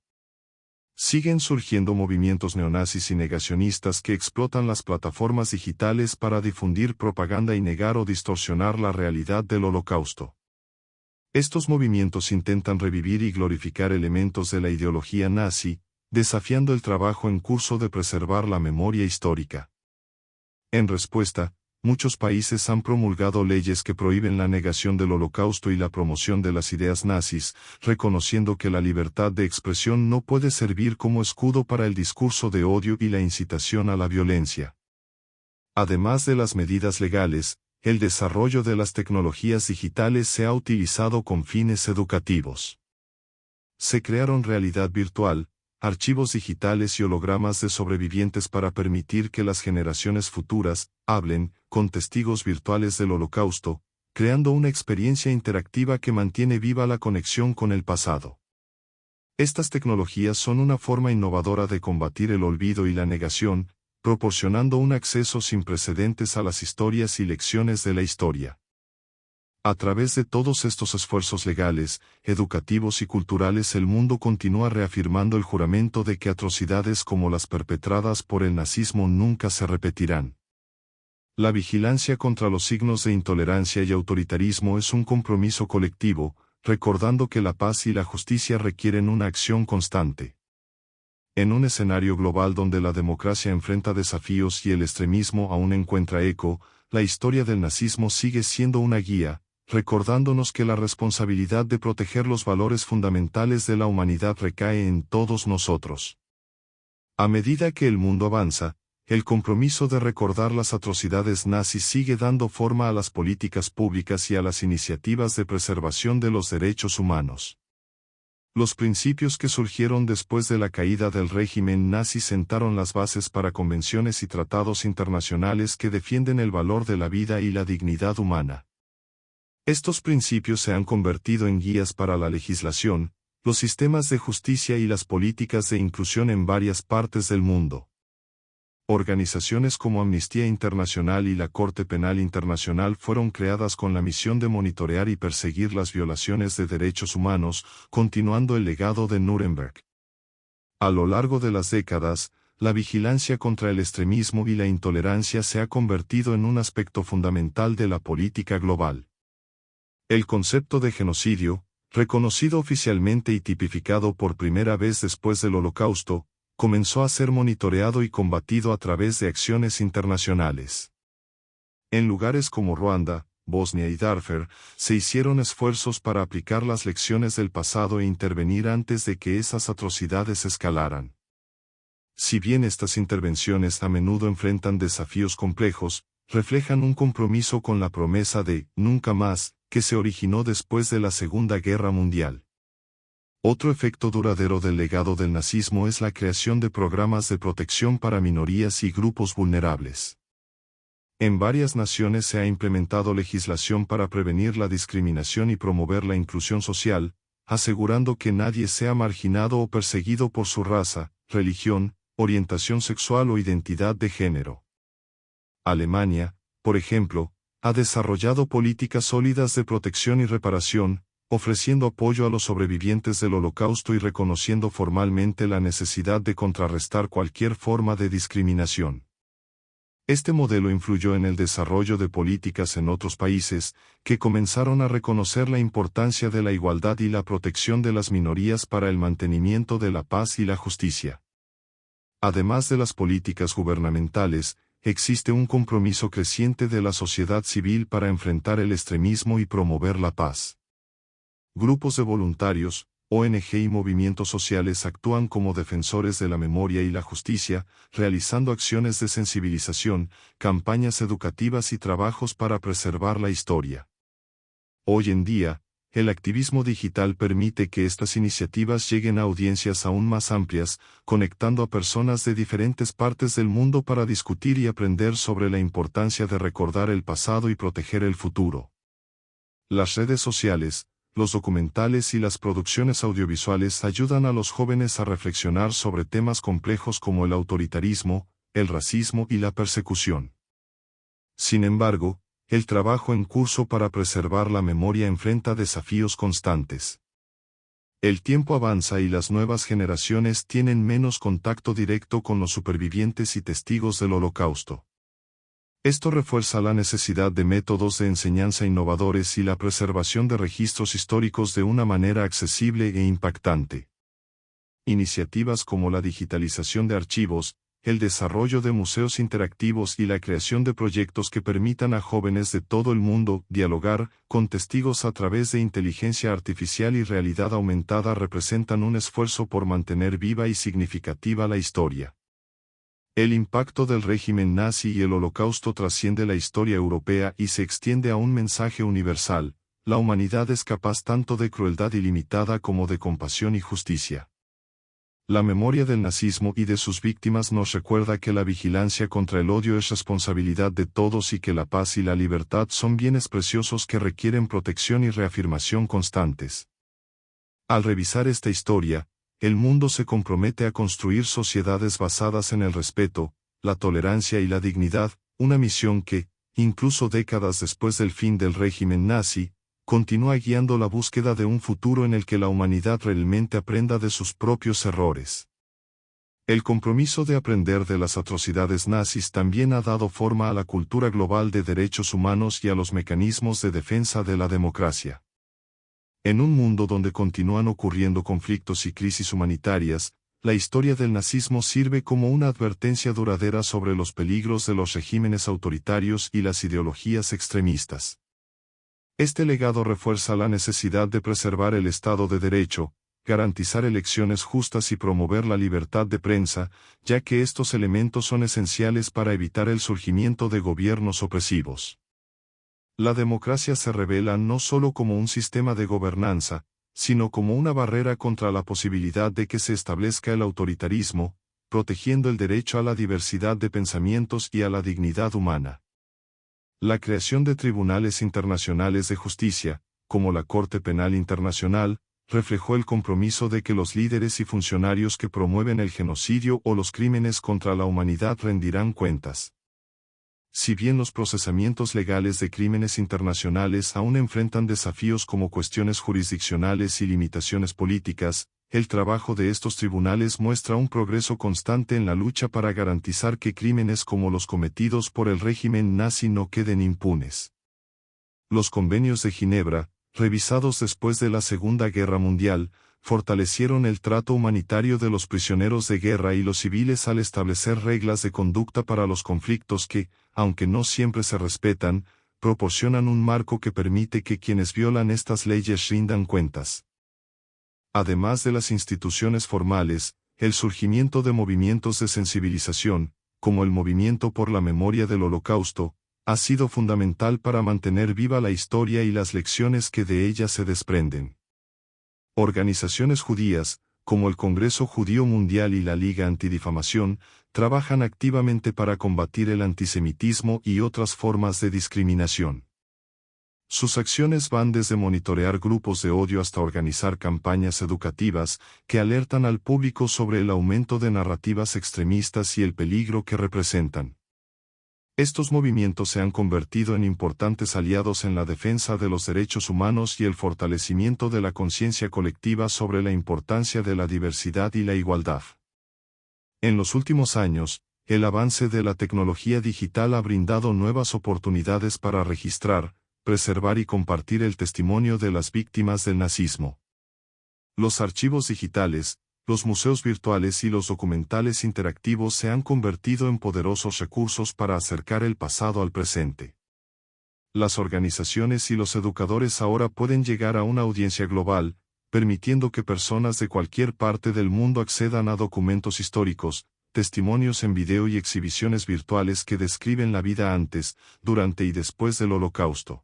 Speaker 1: Siguen surgiendo movimientos neonazis y negacionistas que explotan las plataformas digitales para difundir propaganda y negar o distorsionar la realidad del Holocausto. Estos movimientos intentan revivir y glorificar elementos de la ideología nazi, desafiando el trabajo en curso de preservar la memoria histórica. En respuesta, muchos países han promulgado leyes que prohíben la negación del Holocausto y la promoción de las ideas nazis, reconociendo que la libertad de expresión no puede servir como escudo para el discurso de odio y la incitación a la violencia. Además de las medidas legales, el desarrollo de las tecnologías digitales se ha utilizado con fines educativos. Se crearon realidad virtual, archivos digitales y hologramas de sobrevivientes para permitir que las generaciones futuras hablen con testigos virtuales del Holocausto, creando una experiencia interactiva que mantiene viva la conexión con el pasado. Estas tecnologías son una forma innovadora de combatir el olvido y la negación, proporcionando un acceso sin precedentes a las historias y lecciones de la historia. A través de todos estos esfuerzos legales, educativos y culturales, el mundo continúa reafirmando el juramento de que atrocidades como las perpetradas por el nazismo nunca se repetirán. La vigilancia contra los signos de intolerancia y autoritarismo es un compromiso colectivo, recordando que la paz y la justicia requieren una acción constante. En un escenario global donde la democracia enfrenta desafíos y el extremismo aún encuentra eco, la historia del nazismo sigue siendo una guía, recordándonos que la responsabilidad de proteger los valores fundamentales de la humanidad recae en todos nosotros. A medida que el mundo avanza, el compromiso de recordar las atrocidades nazis sigue dando forma a las políticas públicas y a las iniciativas de preservación de los derechos humanos. Los principios que surgieron después de la caída del régimen nazi sentaron las bases para convenciones y tratados internacionales que defienden el valor de la vida y la dignidad humana. Estos principios se han convertido en guías para la legislación, los sistemas de justicia y las políticas de inclusión en varias partes del mundo. Organizaciones como Amnistía Internacional y la Corte Penal Internacional fueron creadas con la misión de monitorear y perseguir las violaciones de derechos humanos, continuando el legado de Nuremberg. A lo largo de las décadas, la vigilancia contra el extremismo y la intolerancia se ha convertido en un aspecto fundamental de la política global. El concepto de genocidio, reconocido oficialmente y tipificado por primera vez después del Holocausto, comenzó a ser monitoreado y combatido a través de acciones internacionales. En lugares como Ruanda, Bosnia y Darfur, se hicieron esfuerzos para aplicar las lecciones del pasado e intervenir antes de que esas atrocidades escalaran. Si bien estas intervenciones a menudo enfrentan desafíos complejos, reflejan un compromiso con la promesa de «nunca más», que se originó después de la Segunda Guerra Mundial. Otro efecto duradero del legado del nazismo es la creación de programas de protección para minorías y grupos vulnerables. En varias naciones se ha implementado legislación para prevenir la discriminación y promover la inclusión social, asegurando que nadie sea marginado o perseguido por su raza, religión, orientación sexual o identidad de género. Alemania, por ejemplo, ha desarrollado políticas sólidas de protección y reparación, ofreciendo apoyo a los sobrevivientes del Holocausto y reconociendo formalmente la necesidad de contrarrestar cualquier forma de discriminación. Este modelo influyó en el desarrollo de políticas en otros países, que comenzaron a reconocer la importancia de la igualdad y la protección de las minorías para el mantenimiento de la paz y la justicia. Además de las políticas gubernamentales, existe un compromiso creciente de la sociedad civil para enfrentar el extremismo y promover la paz. Grupos de voluntarios, ONG y movimientos sociales actúan como defensores de la memoria y la justicia, realizando acciones de sensibilización, campañas educativas y trabajos para preservar la historia. Hoy en día, el activismo digital permite que estas iniciativas lleguen a audiencias aún más amplias, conectando a personas de diferentes partes del mundo para discutir y aprender sobre la importancia de recordar el pasado y proteger el futuro. Las redes sociales, los documentales y las producciones audiovisuales ayudan a los jóvenes a reflexionar sobre temas complejos como el autoritarismo, el racismo y la persecución. Sin embargo, el trabajo en curso para preservar la memoria enfrenta desafíos constantes. El tiempo avanza y las nuevas generaciones tienen menos contacto directo con los supervivientes y testigos del Holocausto. Esto refuerza la necesidad de métodos de enseñanza innovadores y la preservación de registros históricos de una manera accesible e impactante. Iniciativas como la digitalización de archivos, el desarrollo de museos interactivos y la creación de proyectos que permitan a jóvenes de todo el mundo dialogar con testigos a través de inteligencia artificial y realidad aumentada representan un esfuerzo por mantener viva y significativa la historia. El impacto del régimen nazi y el Holocausto trasciende la historia europea y se extiende a un mensaje universal: la humanidad es capaz tanto de crueldad ilimitada como de compasión y justicia. La memoria del nazismo y de sus víctimas nos recuerda que la vigilancia contra el odio es responsabilidad de todos y que la paz y la libertad son bienes preciosos que requieren protección y reafirmación constantes. Al revisar esta historia, el mundo se compromete a construir sociedades basadas en el respeto, la tolerancia y la dignidad, una misión que, incluso décadas después del fin del régimen nazi, continúa guiando la búsqueda de un futuro en el que la humanidad realmente aprenda de sus propios errores. El compromiso de aprender de las atrocidades nazis también ha dado forma a la cultura global de derechos humanos y a los mecanismos de defensa de la democracia. En un mundo donde continúan ocurriendo conflictos y crisis humanitarias, la historia del nazismo sirve como una advertencia duradera sobre los peligros de los regímenes autoritarios y las ideologías extremistas. Este legado refuerza la necesidad de preservar el Estado de Derecho, garantizar elecciones justas y promover la libertad de prensa, ya que estos elementos son esenciales para evitar el surgimiento de gobiernos opresivos. La democracia se revela no solo como un sistema de gobernanza, sino como una barrera contra la posibilidad de que se establezca el autoritarismo, protegiendo el derecho a la diversidad de pensamientos y a la dignidad humana. La creación de tribunales internacionales de justicia, como la Corte Penal Internacional, reflejó el compromiso de que los líderes y funcionarios que promueven el genocidio o los crímenes contra la humanidad rendirán cuentas. Si bien los procesamientos legales de crímenes internacionales aún enfrentan desafíos como cuestiones jurisdiccionales y limitaciones políticas, el trabajo de estos tribunales muestra un progreso constante en la lucha para garantizar que crímenes como los cometidos por el régimen nazi no queden impunes. Los convenios de Ginebra, revisados después de la Segunda Guerra Mundial, fortalecieron el trato humanitario de los prisioneros de guerra y los civiles al establecer reglas de conducta para los conflictos que, aunque no siempre se respetan, proporcionan un marco que permite que quienes violan estas leyes rindan cuentas. Además de las instituciones formales, el surgimiento de movimientos de sensibilización, como el Movimiento por la Memoria del Holocausto, ha sido fundamental para mantener viva la historia y las lecciones que de ella se desprenden. Organizaciones judías, como el Congreso Judío Mundial y la Liga Antidifamación, trabajan activamente para combatir el antisemitismo y otras formas de discriminación. Sus acciones van desde monitorear grupos de odio hasta organizar campañas educativas que alertan al público sobre el aumento de narrativas extremistas y el peligro que representan. Estos movimientos se han convertido en importantes aliados en la defensa de los derechos humanos y el fortalecimiento de la conciencia colectiva sobre la importancia de la diversidad y la igualdad. En los últimos años, el avance de la tecnología digital ha brindado nuevas oportunidades para registrar, preservar y compartir el testimonio de las víctimas del nazismo. Los archivos digitales, los museos virtuales y los documentales interactivos se han convertido en poderosos recursos para acercar el pasado al presente. Las organizaciones y los educadores ahora pueden llegar a una audiencia global, permitiendo que personas de cualquier parte del mundo accedan a documentos históricos, testimonios en video y exhibiciones virtuales que describen la vida antes, durante y después del Holocausto.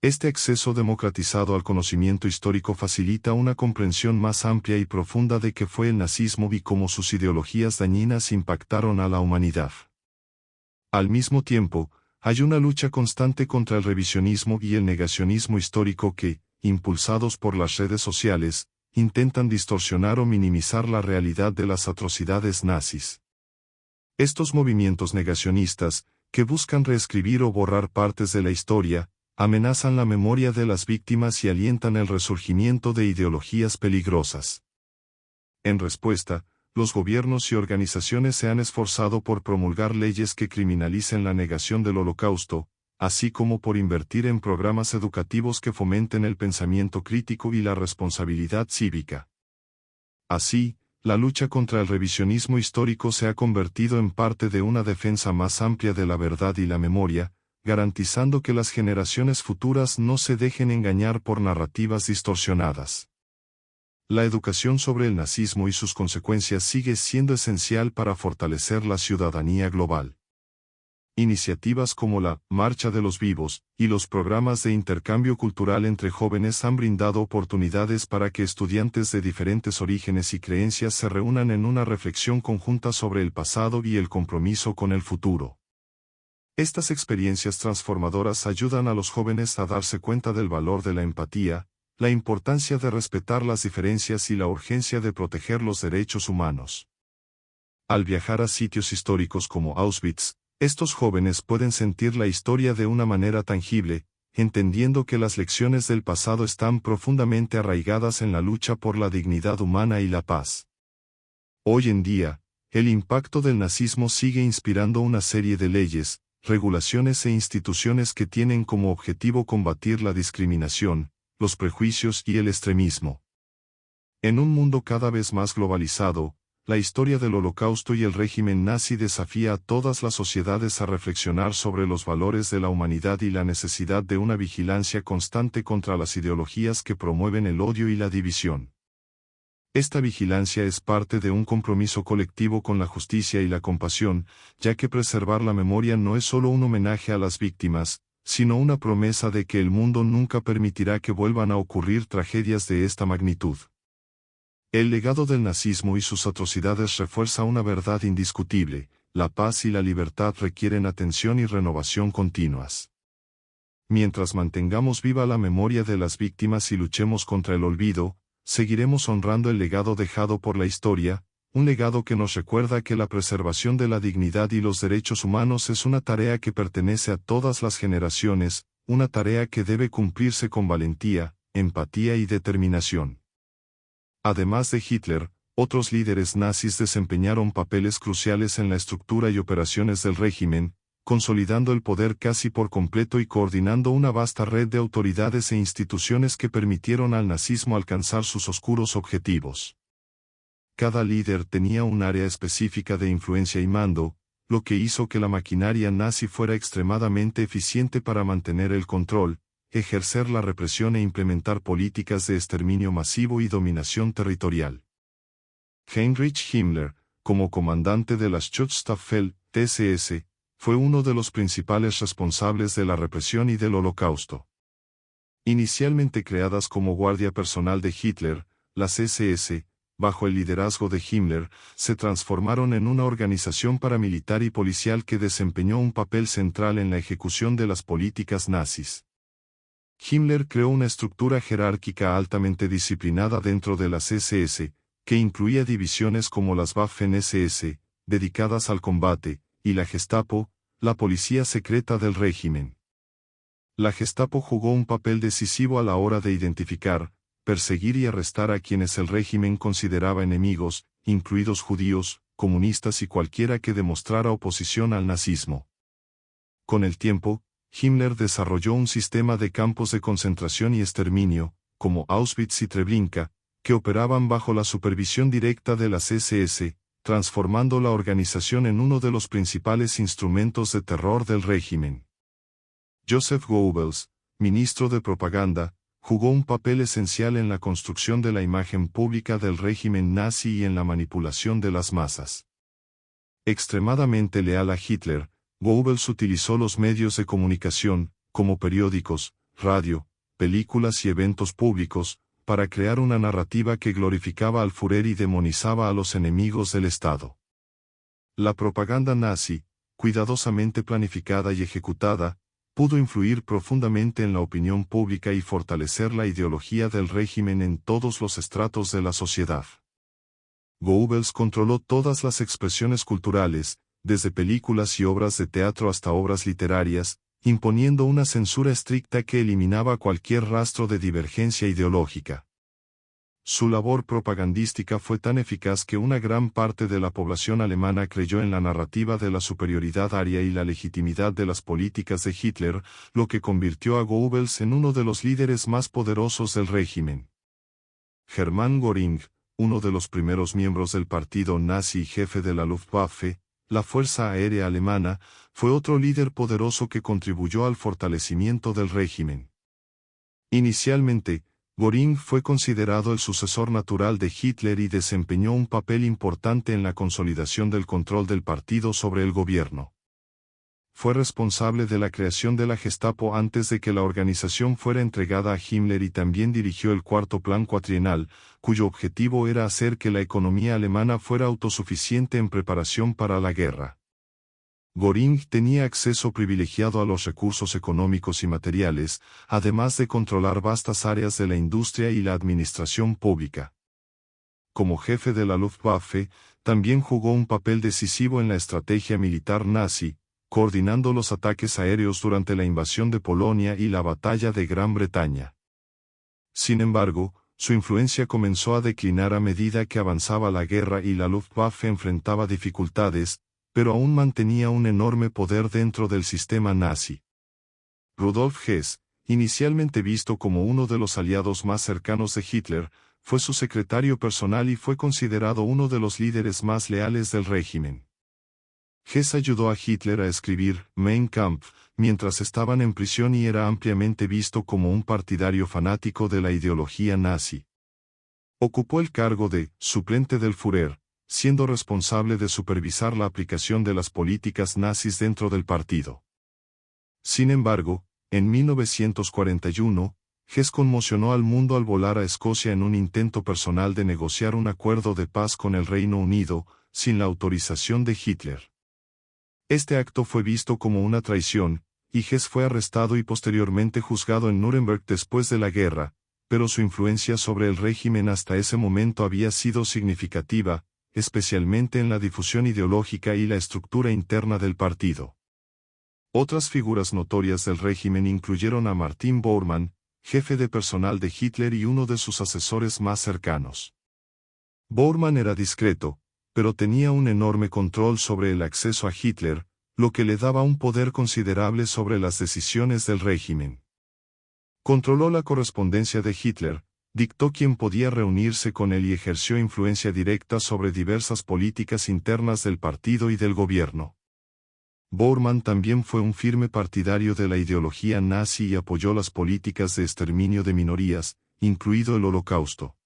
Speaker 1: Este acceso democratizado al conocimiento histórico facilita una comprensión más amplia y profunda de qué fue el nazismo y cómo sus ideologías dañinas impactaron a la humanidad. Al mismo tiempo, hay una lucha constante contra el revisionismo y el negacionismo histórico que, impulsados por las redes sociales, intentan distorsionar o minimizar la realidad de las atrocidades nazis. Estos movimientos negacionistas, que buscan reescribir o borrar partes de la historia, amenazan la memoria de las víctimas y alientan el resurgimiento de ideologías peligrosas. En respuesta, los gobiernos y organizaciones se han esforzado por promulgar leyes que criminalicen la negación del Holocausto, así como por invertir en programas educativos que fomenten el pensamiento crítico y la responsabilidad cívica. Así, la lucha contra el revisionismo histórico se ha convertido en parte de una defensa más amplia de la verdad y la memoria, garantizando que las generaciones futuras no se dejen engañar por narrativas distorsionadas. La educación sobre el nazismo y sus consecuencias sigue siendo esencial para fortalecer la ciudadanía global. Iniciativas como la Marcha de los Vivos y los programas de intercambio cultural entre jóvenes han brindado oportunidades para que estudiantes de diferentes orígenes y creencias se reúnan en una reflexión conjunta sobre el pasado y el compromiso con el futuro. Estas experiencias transformadoras ayudan a los jóvenes a darse cuenta del valor de la empatía, la importancia de respetar las diferencias y la urgencia de proteger los derechos humanos. Al viajar a sitios históricos como Auschwitz, estos jóvenes pueden sentir la historia de una manera tangible, entendiendo que las lecciones del pasado están profundamente arraigadas en la lucha por la dignidad humana y la paz. Hoy en día, el impacto del nazismo sigue inspirando una serie de leyes, regulaciones e instituciones que tienen como objetivo combatir la discriminación, los prejuicios y el extremismo. En un mundo cada vez más globalizado, la historia del Holocausto y el régimen nazi desafía a todas las sociedades a reflexionar sobre los valores de la humanidad y la necesidad de una vigilancia constante contra las ideologías que promueven el odio y la división. Esta vigilancia es parte de un compromiso colectivo con la justicia y la compasión, ya que preservar la memoria no es solo un homenaje a las víctimas, sino una promesa de que el mundo nunca permitirá que vuelvan a ocurrir tragedias de esta magnitud. El legado del nazismo y sus atrocidades refuerza una verdad indiscutible: la paz y la libertad requieren atención y renovación continuas. Mientras mantengamos viva la memoria de las víctimas y luchemos contra el olvido, seguiremos honrando el legado dejado por la historia, un legado que nos recuerda que la preservación de la dignidad y los derechos humanos es una tarea que pertenece a todas las generaciones, una tarea que debe cumplirse con valentía, empatía y determinación. Además de Hitler, otros líderes nazis desempeñaron papeles cruciales en la estructura y operaciones del régimen, consolidando el poder casi por completo y coordinando una vasta red de autoridades e instituciones que permitieron al nazismo alcanzar sus oscuros objetivos. Cada líder tenía un área específica de influencia y mando, lo que hizo que la maquinaria nazi fuera extremadamente eficiente para mantener el control, ejercer la represión e implementar políticas de exterminio masivo y dominación territorial. Heinrich Himmler, como comandante de las Schutzstaffel, SS, fue uno de los principales responsables de la represión y del Holocausto. Inicialmente creadas como guardia personal de Hitler, las SS, bajo el liderazgo de Himmler, se transformaron en una organización paramilitar y policial que desempeñó un papel central en la ejecución de las políticas nazis. Himmler creó una estructura jerárquica altamente disciplinada dentro de las SS, que incluía divisiones como las Waffen-SS, dedicadas al combate, y la Gestapo, la policía secreta del régimen. La Gestapo jugó un papel decisivo a la hora de identificar, perseguir y arrestar a quienes el régimen consideraba enemigos, incluidos judíos, comunistas y cualquiera que demostrara oposición al nazismo. Con el tiempo, Himmler desarrolló un sistema de campos de concentración y exterminio, como Auschwitz y Treblinka, que operaban bajo la supervisión directa de las SS, transformando la organización en uno de los principales instrumentos de terror del régimen. Joseph Goebbels, ministro de propaganda, jugó un papel esencial en la construcción de la imagen pública del régimen nazi y en la manipulación de las masas. Extremadamente leal a Hitler, Goebbels utilizó los medios de comunicación, como periódicos, radio, películas y eventos públicos, para crear una narrativa que glorificaba al Führer y demonizaba a los enemigos del Estado. La propaganda nazi, cuidadosamente planificada y ejecutada, pudo influir profundamente en la opinión pública y fortalecer la ideología del régimen en todos los estratos de la sociedad. Goebbels controló todas las expresiones culturales, desde películas y obras de teatro hasta obras literarias, imponiendo una censura estricta que eliminaba cualquier rastro de divergencia ideológica. Su labor propagandística fue tan eficaz que una gran parte de la población alemana creyó en la narrativa de la superioridad aria y la legitimidad de las políticas de Hitler, lo que convirtió a Goebbels en uno de los líderes más poderosos del régimen. Hermann Göring, uno de los primeros miembros del partido nazi y jefe de la Luftwaffe, la Fuerza Aérea Alemana, fue otro líder poderoso que contribuyó al fortalecimiento del régimen. Inicialmente, Göring fue considerado el sucesor natural de Hitler y desempeñó un papel importante en la consolidación del control del partido sobre el gobierno. Fue responsable de la creación de la Gestapo antes de que la organización fuera entregada a Himmler y también dirigió el Cuarto Plan Cuatrienal, cuyo objetivo era hacer que la economía alemana fuera autosuficiente en preparación para la guerra. Göring tenía acceso privilegiado a los recursos económicos y materiales, además de controlar vastas áreas de la industria y la administración pública. Como jefe de la Luftwaffe, también jugó un papel decisivo en la estrategia militar nazi, coordinando los ataques aéreos durante la invasión de Polonia y la Batalla de Gran Bretaña. Sin embargo, su influencia comenzó a declinar a medida que avanzaba la guerra y la Luftwaffe enfrentaba dificultades, pero aún mantenía un enorme poder dentro del sistema nazi. Rudolf Hess, inicialmente visto como uno de los aliados más cercanos de Hitler, fue su secretario personal y fue considerado uno de los líderes más leales del régimen. Hess ayudó a Hitler a escribir Mein Kampf mientras estaban en prisión y era ampliamente visto como un partidario fanático de la ideología nazi. Ocupó el cargo de suplente del Führer, siendo responsable de supervisar la aplicación de las políticas nazis dentro del partido. Sin embargo, en 1941, Hess conmocionó al mundo al volar a Escocia en un intento personal de negociar un acuerdo de paz con el Reino Unido, sin la autorización de Hitler. Este acto fue visto como una traición, y Hess fue arrestado y posteriormente juzgado en Nuremberg después de la guerra, pero su influencia sobre el régimen hasta ese momento había sido significativa, especialmente en la difusión ideológica y la estructura interna del partido. Otras figuras notorias del régimen incluyeron a Martin Bormann, jefe de personal de Hitler y uno de sus asesores más cercanos. Bormann era discreto, pero tenía un enorme control sobre el acceso a Hitler, lo que le daba un poder considerable sobre las decisiones del régimen. Controló la correspondencia de Hitler, dictó quién podía reunirse con él y ejerció influencia directa sobre diversas políticas internas del partido y del gobierno. Bormann también fue un firme partidario de la ideología nazi y apoyó las políticas de exterminio de minorías, incluido el Holocausto.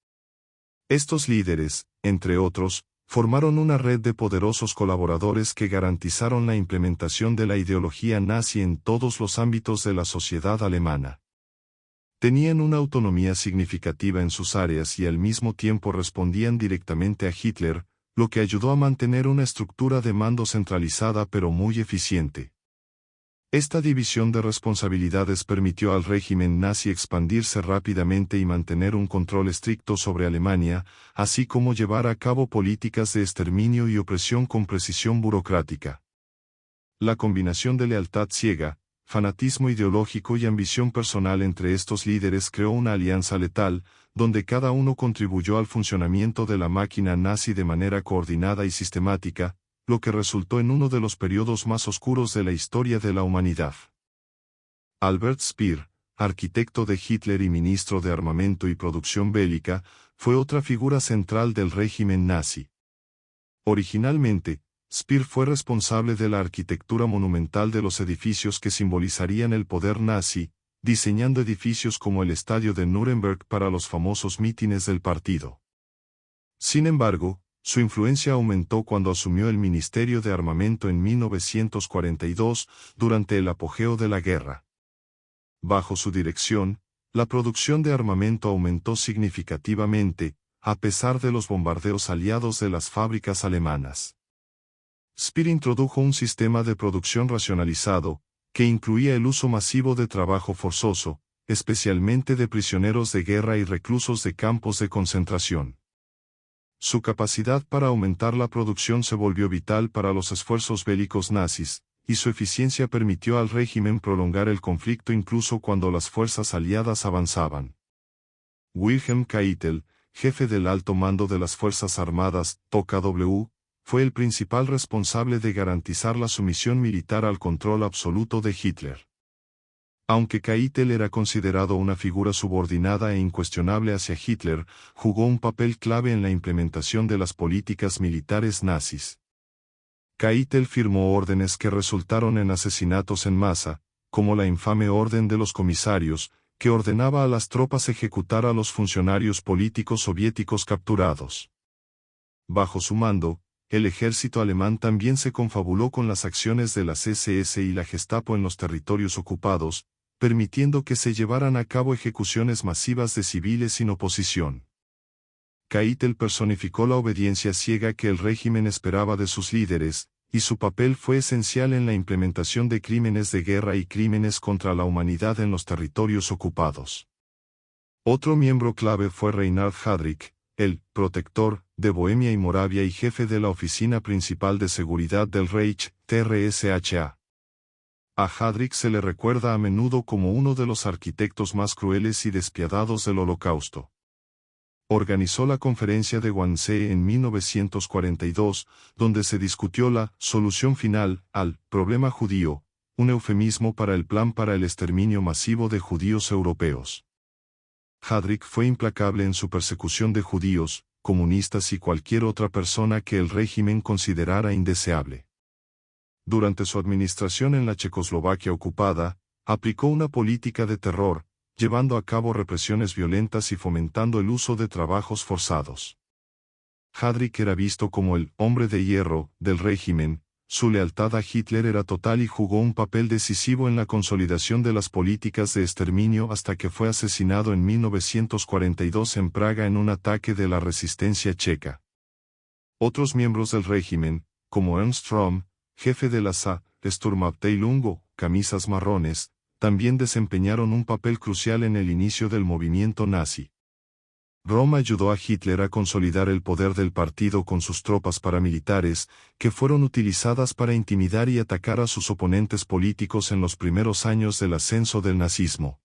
Speaker 1: Estos líderes, entre otros, formaron una red de poderosos colaboradores que garantizaron la implementación de la ideología nazi en todos los ámbitos de la sociedad alemana. Tenían una autonomía significativa en sus áreas y al mismo tiempo respondían directamente a Hitler, lo que ayudó a mantener una estructura de mando centralizada pero muy eficiente. Esta división de responsabilidades permitió al régimen nazi expandirse rápidamente y mantener un control estricto sobre Alemania, así como llevar a cabo políticas de exterminio y opresión con precisión burocrática. La combinación de lealtad ciega, fanatismo ideológico y ambición personal entre estos líderes creó una alianza letal, donde cada uno contribuyó al funcionamiento de la máquina nazi de manera coordinada y sistemática, lo que resultó en uno de los periodos más oscuros de la historia de la humanidad. Albert Speer, arquitecto de Hitler y ministro de Armamento y Producción Bélica, fue otra figura central del régimen nazi. Originalmente, Speer fue responsable de la arquitectura monumental de los edificios que simbolizarían el poder nazi, diseñando edificios como el Estadio de Nuremberg para los famosos mítines del partido. Sin embargo, su influencia aumentó cuando asumió el Ministerio de Armamento en 1942, durante el apogeo de la guerra. Bajo su dirección, la producción de armamento aumentó significativamente, a pesar de los bombardeos aliados de las fábricas alemanas. Speer introdujo un sistema de producción racionalizado, que incluía el uso masivo de trabajo forzoso, especialmente de prisioneros de guerra y reclusos de campos de concentración. Su capacidad para aumentar la producción se volvió vital para los esfuerzos bélicos nazis, y su eficiencia permitió al régimen prolongar el conflicto incluso cuando las fuerzas aliadas avanzaban. Wilhelm Keitel, jefe del alto mando de las Fuerzas Armadas, (TOKW), fue el principal responsable de garantizar la sumisión militar al control absoluto de Hitler. Aunque Keitel era considerado una figura subordinada e incuestionable hacia Hitler, jugó un papel clave en la implementación de las políticas militares nazis. Keitel firmó órdenes que resultaron en asesinatos en masa, como la infame Orden de los Comisarios, que ordenaba a las tropas ejecutar a los funcionarios políticos soviéticos capturados. Bajo su mando, el ejército alemán también se confabuló con las acciones de las SS y la Gestapo en los territorios ocupados, permitiendo que se llevaran a cabo ejecuciones masivas de civiles sin oposición. Keitel personificó la obediencia ciega que el régimen esperaba de sus líderes, y su papel fue esencial en la implementación de crímenes de guerra y crímenes contra la humanidad en los territorios ocupados. Otro miembro clave fue Reinhard Heydrich, el protector de Bohemia y Moravia y jefe de la Oficina Principal de Seguridad del Reich, (TRSHA). A Heydrich se le recuerda a menudo como uno de los arquitectos más crueles y despiadados del Holocausto. Organizó la Conferencia de Wannsee en 1942, donde se discutió la solución final al problema judío, un eufemismo para el plan para el exterminio masivo de judíos europeos. Heydrich fue implacable en su persecución de judíos, comunistas y cualquier otra persona que el régimen considerara indeseable. Durante su administración en la Checoslovaquia ocupada, aplicó una política de terror, llevando a cabo represiones violentas y fomentando el uso de trabajos forzados. Heydrich era visto como el «hombre de hierro» del régimen. Su lealtad a Hitler era total y jugó un papel decisivo en la consolidación de las políticas de exterminio hasta que fue asesinado en 1942 en Praga en un ataque de la resistencia checa. Otros miembros del régimen, como Ernst Röhm, jefe de la Sturmabteilung o camisas marrones, también desempeñaron un papel crucial en el inicio del movimiento nazi. Röhm ayudó a Hitler a consolidar el poder del partido con sus tropas paramilitares, que fueron utilizadas para intimidar y atacar a sus oponentes políticos en los primeros años del ascenso del nazismo.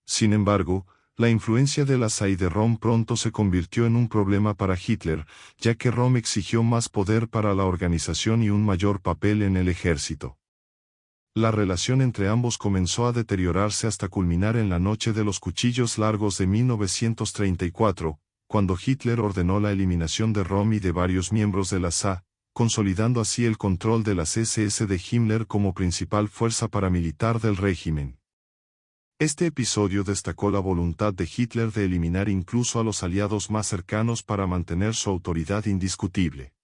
Speaker 1: Sin embargo, la influencia de la SA y de Röhm pronto se convirtió en un problema para Hitler, ya que Röhm exigió más poder para la organización y un mayor papel en el ejército. La relación entre ambos comenzó a deteriorarse hasta culminar en la Noche de los Cuchillos Largos de 1934, cuando Hitler ordenó la eliminación de Röhm y de varios miembros de la SA, consolidando así el control de las SS de Himmler como principal fuerza paramilitar del régimen. Este episodio destacó la voluntad de Hitler de eliminar incluso a los aliados más cercanos para mantener su autoridad indiscutible.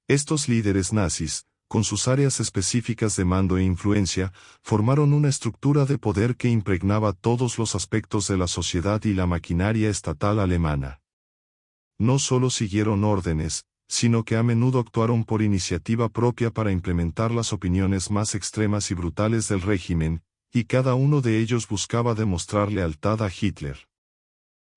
Speaker 1: Estos líderes nazis, con sus áreas específicas de mando e influencia, formaron una estructura de poder que impregnaba todos los aspectos de la sociedad y la maquinaria estatal alemana. No solo siguieron órdenes, sino que a menudo actuaron por iniciativa propia para implementar las opiniones más extremas y brutales del régimen, y cada uno de ellos buscaba demostrar lealtad a Hitler.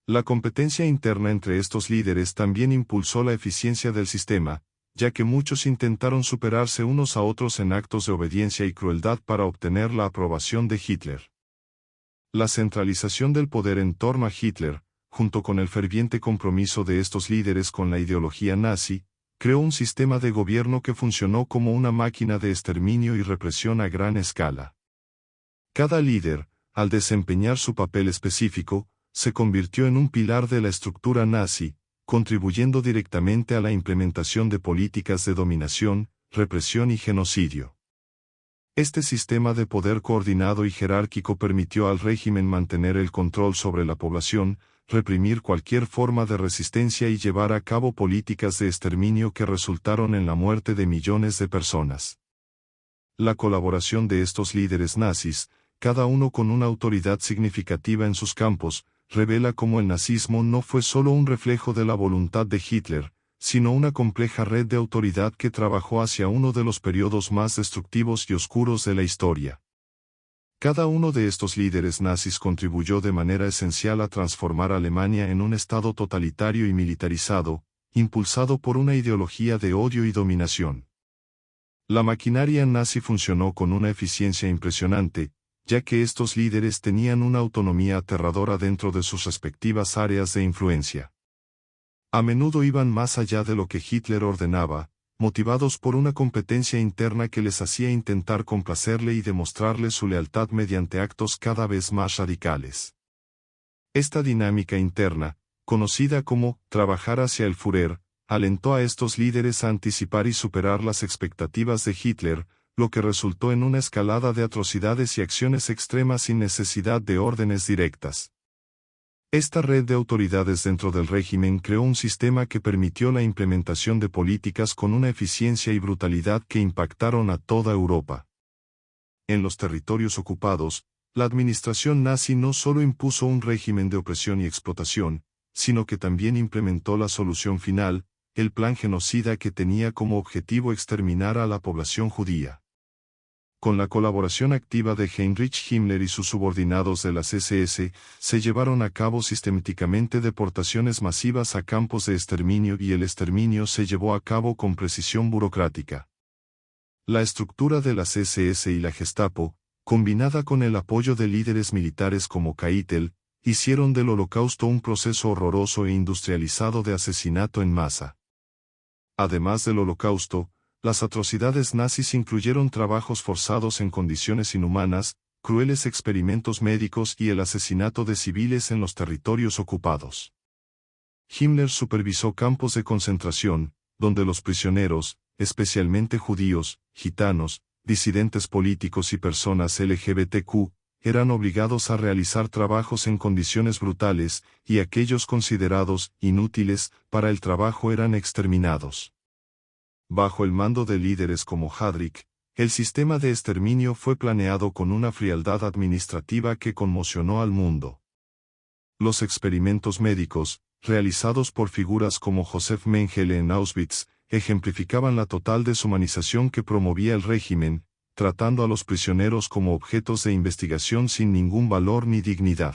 Speaker 1: La competencia interna entre estos líderes también impulsó la eficiencia del sistema, ya que muchos intentaron superarse unos a otros en actos de obediencia y crueldad para obtener la aprobación de Hitler. La centralización del poder en torno a Hitler, junto con el ferviente compromiso de estos líderes con la ideología nazi, creó un sistema de gobierno que funcionó como una máquina de exterminio y represión a gran escala. Cada líder, al desempeñar su papel específico, se convirtió en un pilar de la estructura nazi, contribuyendo directamente a la implementación de políticas de dominación, represión y genocidio. Este sistema de poder coordinado y jerárquico permitió al régimen mantener el control sobre la población, reprimir cualquier forma de resistencia y llevar a cabo políticas de exterminio que resultaron en la muerte de millones de personas. La colaboración de estos líderes nazis, cada uno con una autoridad significativa en sus campos, revela cómo el nazismo no fue solo un reflejo de la voluntad de Hitler, sino una compleja red de autoridad que trabajó hacia uno de los periodos más destructivos y oscuros de la historia. Cada uno de estos líderes nazis contribuyó de manera esencial a transformar Alemania en un estado totalitario y militarizado, impulsado por una ideología de odio y dominación. La maquinaria nazi funcionó con una eficiencia impresionante, ya que estos líderes tenían una autonomía aterradora dentro de sus respectivas áreas de influencia. A menudo iban más allá de lo que Hitler ordenaba, motivados por una competencia interna que les hacía intentar complacerle y demostrarle su lealtad mediante actos cada vez más radicales. Esta dinámica interna, conocida como «trabajar hacia el Führer», alentó a estos líderes a anticipar y superar las expectativas de Hitler, lo que resultó en una escalada de atrocidades y acciones extremas sin necesidad de órdenes directas. Esta red de autoridades dentro del régimen creó un sistema que permitió la implementación de políticas con una eficiencia y brutalidad que impactaron a toda Europa. En los territorios ocupados, la administración nazi no solo impuso un régimen de opresión y explotación, sino que también implementó la solución final, el plan genocida que tenía como objetivo exterminar a la población judía. Con la colaboración activa de Heinrich Himmler y sus subordinados de las SS, se llevaron a cabo sistemáticamente deportaciones masivas a campos de exterminio y el exterminio se llevó a cabo con precisión burocrática. La estructura de las SS y la Gestapo, combinada con el apoyo de líderes militares como Keitel, hicieron del Holocausto un proceso horroroso e industrializado de asesinato en masa. Además del Holocausto, las atrocidades nazis incluyeron trabajos forzados en condiciones inhumanas, crueles experimentos médicos y el asesinato de civiles en los territorios ocupados. Himmler supervisó campos de concentración, donde los prisioneros, especialmente judíos, gitanos, disidentes políticos y personas LGBTQ, eran obligados a realizar trabajos en condiciones brutales, y aquellos considerados inútiles para el trabajo eran exterminados. Bajo el mando de líderes como Heydrich, el sistema de exterminio fue planeado con una frialdad administrativa que conmocionó al mundo. Los experimentos médicos, realizados por figuras como Josef Mengele en Auschwitz, ejemplificaban la total deshumanización que promovía el régimen, tratando a los prisioneros como objetos de investigación sin ningún valor ni dignidad.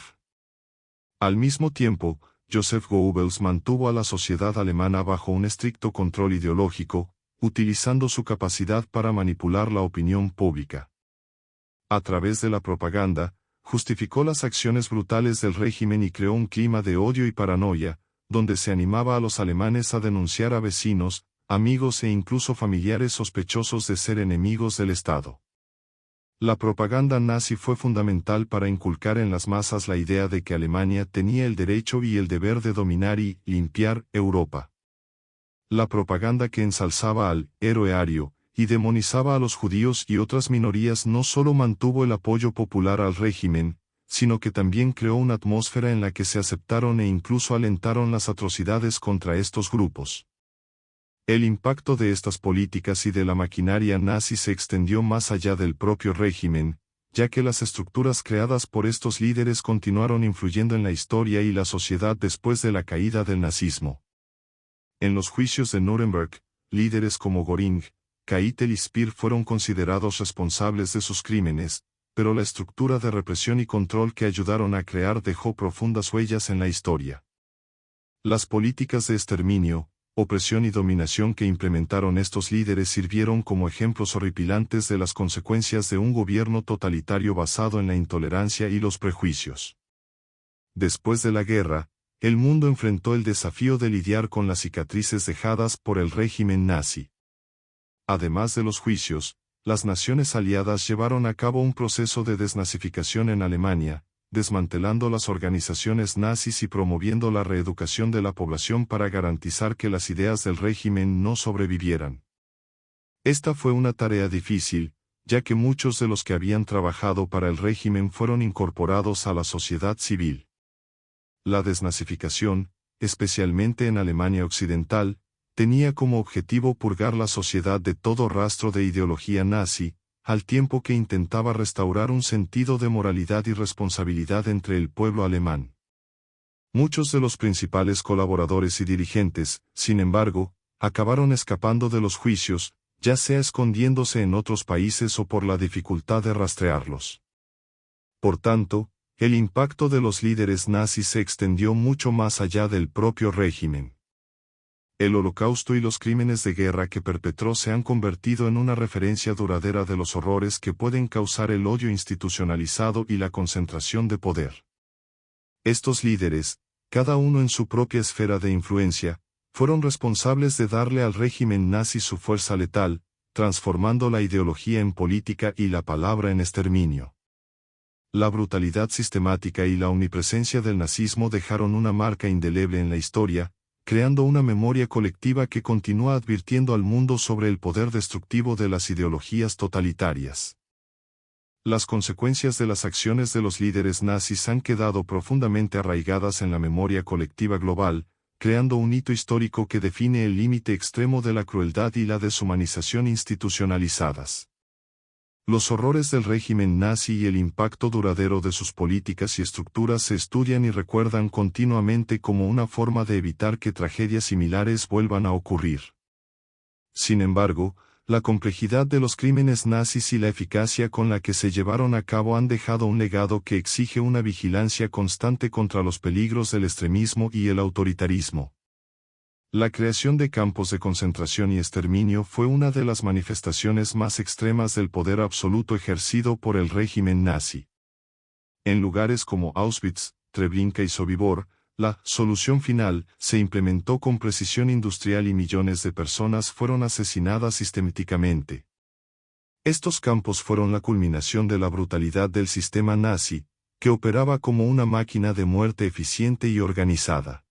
Speaker 1: Al mismo tiempo, Joseph Goebbels mantuvo a la sociedad alemana bajo un estricto control ideológico, utilizando su capacidad para manipular la opinión pública. A través de la propaganda, justificó las acciones brutales del régimen y creó un clima de odio y paranoia, donde se animaba a los alemanes a denunciar a vecinos, amigos e incluso familiares sospechosos de ser enemigos del Estado. La propaganda nazi fue fundamental para inculcar en las masas la idea de que Alemania tenía el derecho y el deber de dominar y limpiar Europa. La propaganda que ensalzaba al héroe ario y demonizaba a los judíos y otras minorías no solo mantuvo el apoyo popular al régimen, sino que también creó una atmósfera en la que se aceptaron e incluso alentaron las atrocidades contra estos grupos. El impacto de estas políticas y de la maquinaria nazi se extendió más allá del propio régimen, ya que las estructuras creadas por estos líderes continuaron influyendo en la historia y la sociedad después de la caída del nazismo. En los juicios de Nuremberg, líderes como Göring, Keitel y Speer fueron considerados responsables de sus crímenes, pero la estructura de represión y control que ayudaron a crear dejó profundas huellas en la historia. Las políticas de exterminio, opresión y dominación que implementaron estos líderes sirvieron como ejemplos horripilantes de las consecuencias de un gobierno totalitario basado en la intolerancia y los prejuicios. Después de la guerra, el mundo enfrentó el desafío de lidiar con las cicatrices dejadas por el régimen nazi. Además de los juicios, las naciones aliadas llevaron a cabo un proceso de desnazificación en Alemania, desmantelando las organizaciones nazis y promoviendo la reeducación de la población para garantizar que las ideas del régimen no sobrevivieran. Esta fue una tarea difícil, ya que muchos de los que habían trabajado para el régimen fueron incorporados a la sociedad civil. La desnazificación, especialmente en Alemania Occidental, tenía como objetivo purgar la sociedad de todo rastro de ideología nazi, al tiempo que intentaba restaurar un sentido de moralidad y responsabilidad entre el pueblo alemán. Muchos de los principales colaboradores y dirigentes, sin embargo, acabaron escapando de los juicios, ya sea escondiéndose en otros países o por la dificultad de rastrearlos. Por tanto, el impacto de los líderes nazis se extendió mucho más allá del propio régimen. El Holocausto y los crímenes de guerra que perpetró se han convertido en una referencia duradera de los horrores que pueden causar el odio institucionalizado y la concentración de poder. Estos líderes, cada uno en su propia esfera de influencia, fueron responsables de darle al régimen nazi su fuerza letal, transformando la ideología en política y la palabra en exterminio. La brutalidad sistemática y la omnipresencia del nazismo dejaron una marca indeleble en la historia, creando una memoria colectiva que continúa advirtiendo al mundo sobre el poder destructivo de las ideologías totalitarias. Las consecuencias de las acciones de los líderes nazis han quedado profundamente arraigadas en la memoria colectiva global, creando un hito histórico que define el límite extremo de la crueldad y la deshumanización institucionalizadas. Los horrores del régimen nazi y el impacto duradero de sus políticas y estructuras se estudian y recuerdan continuamente como una forma de evitar que tragedias similares vuelvan a ocurrir. Sin embargo, la complejidad de los crímenes nazis y la eficacia con la que se llevaron a cabo han dejado un legado que exige una vigilancia constante contra los peligros del extremismo y el autoritarismo. La creación de campos de concentración y exterminio fue una de las manifestaciones más extremas del poder absoluto ejercido por el régimen nazi. En lugares como Auschwitz, Treblinka y Sobibor, la solución final se implementó con precisión industrial y millones de personas fueron asesinadas sistemáticamente. Estos campos fueron la culminación de la brutalidad del sistema nazi, que operaba como una máquina de muerte eficiente y organizada.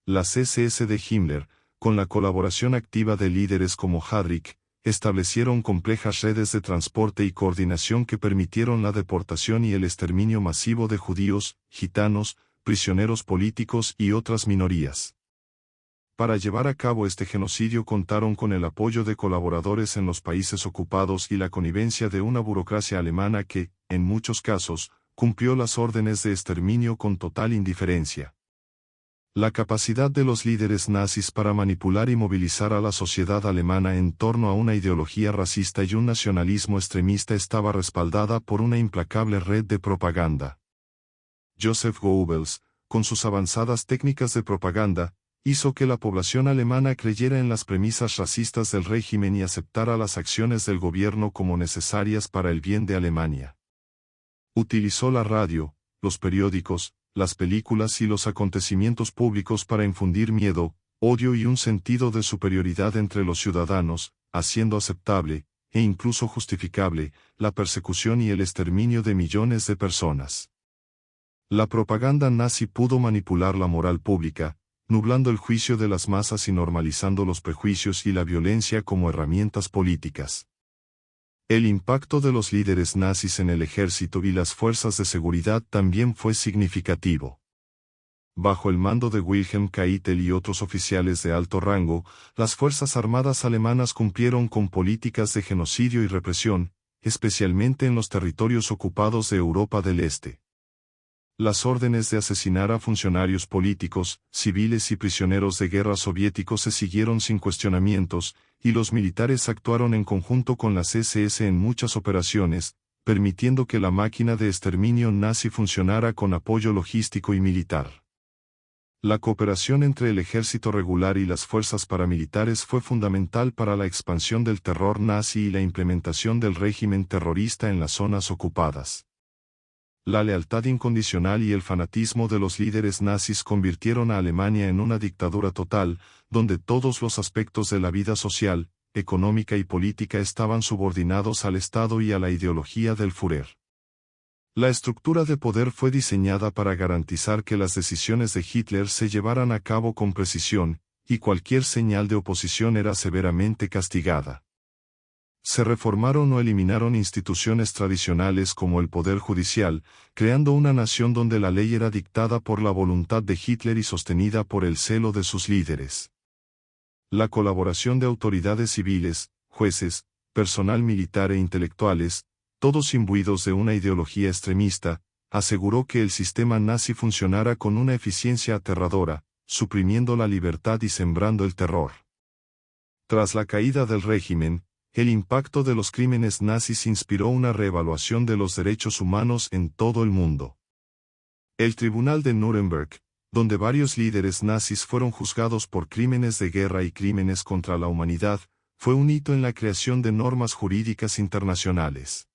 Speaker 1: Las SS de Himmler, con la colaboración activa de líderes como Heydrich, establecieron complejas redes de transporte y coordinación que permitieron la deportación y el exterminio masivo de judíos, gitanos, prisioneros políticos y otras minorías. Para llevar a cabo este genocidio contaron con el apoyo de colaboradores en los países ocupados y la connivencia de una burocracia alemana que, en muchos casos, cumplió las órdenes de exterminio con total indiferencia. La capacidad de los líderes nazis para manipular y movilizar a la sociedad alemana en torno a una ideología racista y un nacionalismo extremista estaba respaldada por una implacable red de propaganda. Joseph Goebbels, con sus avanzadas técnicas de propaganda, hizo que la población alemana creyera en las premisas racistas del régimen y aceptara las acciones del gobierno como necesarias para el bien de Alemania. Utilizó la radio, los periódicos, las películas y los acontecimientos públicos para infundir miedo, odio y un sentido de superioridad entre los ciudadanos, haciendo aceptable, e incluso justificable, la persecución y el exterminio de millones de personas. La propaganda nazi pudo manipular la moral pública, nublando el juicio de las masas y normalizando los prejuicios y la violencia como herramientas políticas. El impacto de los líderes nazis en el ejército y las fuerzas de seguridad también fue significativo. Bajo el mando de Wilhelm Keitel y otros oficiales de alto rango, las Fuerzas Armadas alemanas cumplieron con políticas de genocidio y represión, especialmente en los territorios ocupados de Europa del Este. Las órdenes de asesinar a funcionarios políticos, civiles y prisioneros de guerra soviéticos se siguieron sin cuestionamientos, y los militares actuaron en conjunto con las SS en muchas operaciones, permitiendo que la máquina de exterminio nazi funcionara con apoyo logístico y militar. La cooperación entre el ejército regular y las fuerzas paramilitares fue fundamental para la expansión del terror nazi y la implementación del régimen terrorista en las zonas ocupadas. La lealtad incondicional y el fanatismo de los líderes nazis convirtieron a Alemania en una dictadura total, donde todos los aspectos de la vida social, económica y política estaban subordinados al Estado y a la ideología del Führer. La estructura de poder fue diseñada para garantizar que las decisiones de Hitler se llevaran a cabo con precisión, y cualquier señal de oposición era severamente castigada. Se reformaron o eliminaron instituciones tradicionales como el poder judicial, creando una nación donde la ley era dictada por la voluntad de Hitler y sostenida por el celo de sus líderes. La colaboración de autoridades civiles, jueces, personal militar e intelectuales, todos imbuidos de una ideología extremista, aseguró que el sistema nazi funcionara con una eficiencia aterradora, suprimiendo la libertad y sembrando el terror. Tras la caída del régimen, el impacto de los crímenes nazis inspiró una reevaluación de los derechos humanos en todo el mundo. El Tribunal de Nuremberg, donde varios líderes nazis fueron juzgados por crímenes de guerra y crímenes contra la humanidad, fue un hito en la creación de normas jurídicas internacionales.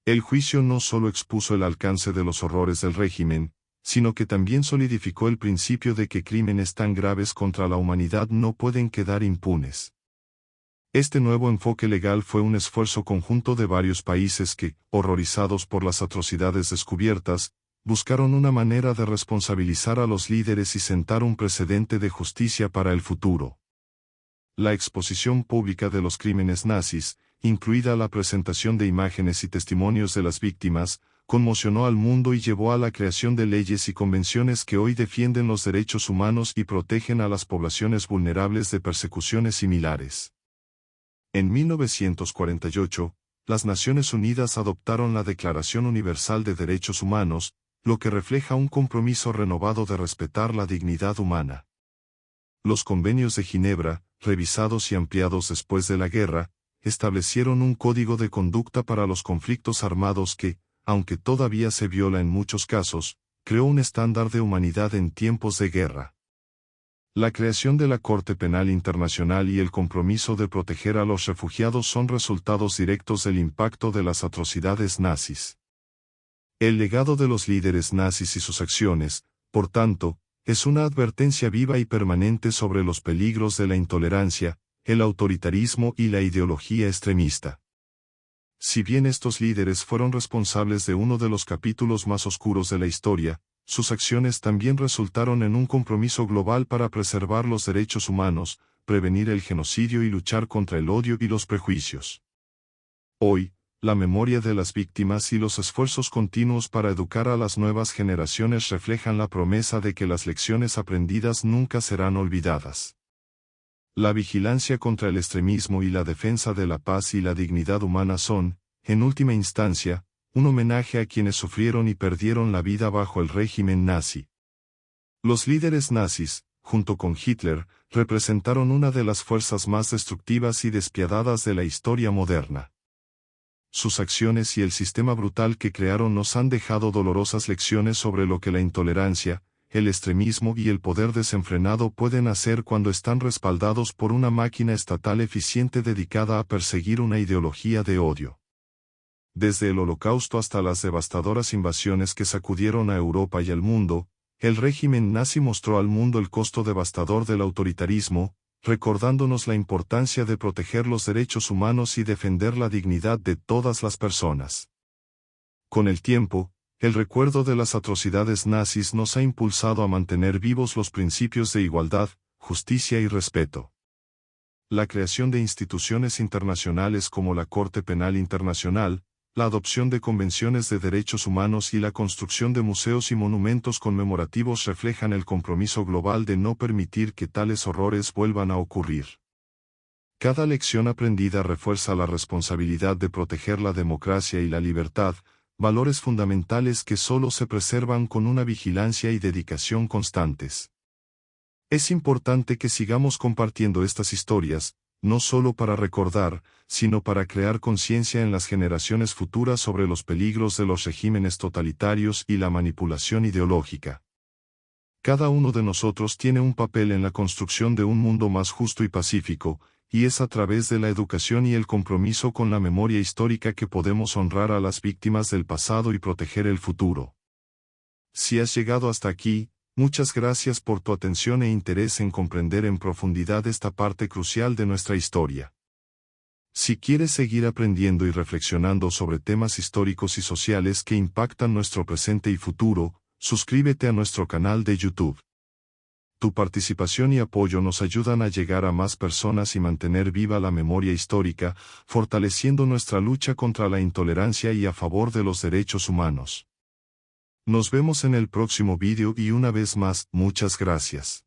Speaker 1: El juicio no solo expuso el alcance de los horrores del régimen, sino que también solidificó el principio de que crímenes tan graves contra la humanidad no pueden quedar impunes. Este nuevo enfoque legal fue un esfuerzo conjunto de varios países que, horrorizados por las atrocidades descubiertas, buscaron una manera de responsabilizar a los líderes y sentar un precedente de justicia para el futuro. La exposición pública de los crímenes nazis, incluida la presentación de imágenes y testimonios de las víctimas, conmocionó al mundo y llevó a la creación de leyes y convenciones que hoy defienden los derechos humanos y protegen a las poblaciones vulnerables de persecuciones similares. En 1948, las Naciones Unidas adoptaron la Declaración Universal de Derechos Humanos, lo que refleja un compromiso renovado de respetar la dignidad humana. Los convenios de Ginebra, revisados y ampliados después de la guerra, establecieron un código de conducta para los conflictos armados que, aunque todavía se viola en muchos casos, creó un estándar de humanidad en tiempos de guerra. La creación de la Corte Penal Internacional y el compromiso de proteger a los refugiados son resultados directos del impacto de las atrocidades nazis. El legado de los líderes nazis y sus acciones, por tanto, es una advertencia viva y permanente sobre los peligros de la intolerancia, el autoritarismo y la ideología extremista. Si bien estos líderes fueron responsables de uno de los capítulos más oscuros de la historia, sus acciones también resultaron en un compromiso global para preservar los derechos humanos, prevenir el genocidio y luchar contra el odio y los prejuicios. Hoy, la memoria de las víctimas y los esfuerzos continuos para educar a las nuevas generaciones reflejan la promesa de que las lecciones aprendidas nunca serán olvidadas. La vigilancia contra el extremismo y la defensa de la paz y la dignidad humana son, en última instancia, un homenaje a quienes sufrieron y perdieron la vida bajo el régimen nazi. Los líderes nazis, junto con Hitler, representaron una de las fuerzas más destructivas y despiadadas de la historia moderna. Sus acciones y el sistema brutal que crearon nos han dejado dolorosas lecciones sobre lo que la intolerancia, el extremismo y el poder desenfrenado pueden hacer cuando están respaldados por una máquina estatal eficiente dedicada a perseguir una ideología de odio. Desde el Holocausto hasta las devastadoras invasiones que sacudieron a Europa y al mundo, el régimen nazi mostró al mundo el costo devastador del autoritarismo, recordándonos la importancia de proteger los derechos humanos y defender la dignidad de todas las personas. Con el tiempo, el recuerdo de las atrocidades nazis nos ha impulsado a mantener vivos los principios de igualdad, justicia y respeto. La creación de instituciones internacionales como la Corte Penal Internacional, la adopción de convenciones de derechos humanos y la construcción de museos y monumentos conmemorativos reflejan el compromiso global de no permitir que tales horrores vuelvan a ocurrir. Cada lección aprendida refuerza la responsabilidad de proteger la democracia y la libertad, valores fundamentales que solo se preservan con una vigilancia y dedicación constantes. Es importante que sigamos compartiendo estas historias, no solo para recordar, sino para crear conciencia en las generaciones futuras sobre los peligros de los regímenes totalitarios y la manipulación ideológica. Cada uno de nosotros tiene un papel en la construcción de un mundo más justo y pacífico, y es a través de la educación y el compromiso con la memoria histórica que podemos honrar a las víctimas del pasado y proteger el futuro. Si has llegado hasta aquí, muchas gracias por tu atención e interés en comprender en profundidad esta parte crucial de nuestra historia. Si quieres seguir aprendiendo y reflexionando sobre temas históricos y sociales que impactan nuestro presente y futuro, suscríbete a nuestro canal de YouTube. Tu participación y apoyo nos ayudan a llegar a más personas y mantener viva la memoria histórica, fortaleciendo nuestra lucha contra la intolerancia y a favor de los derechos humanos. Nos vemos en el próximo vídeo y una vez más, muchas gracias.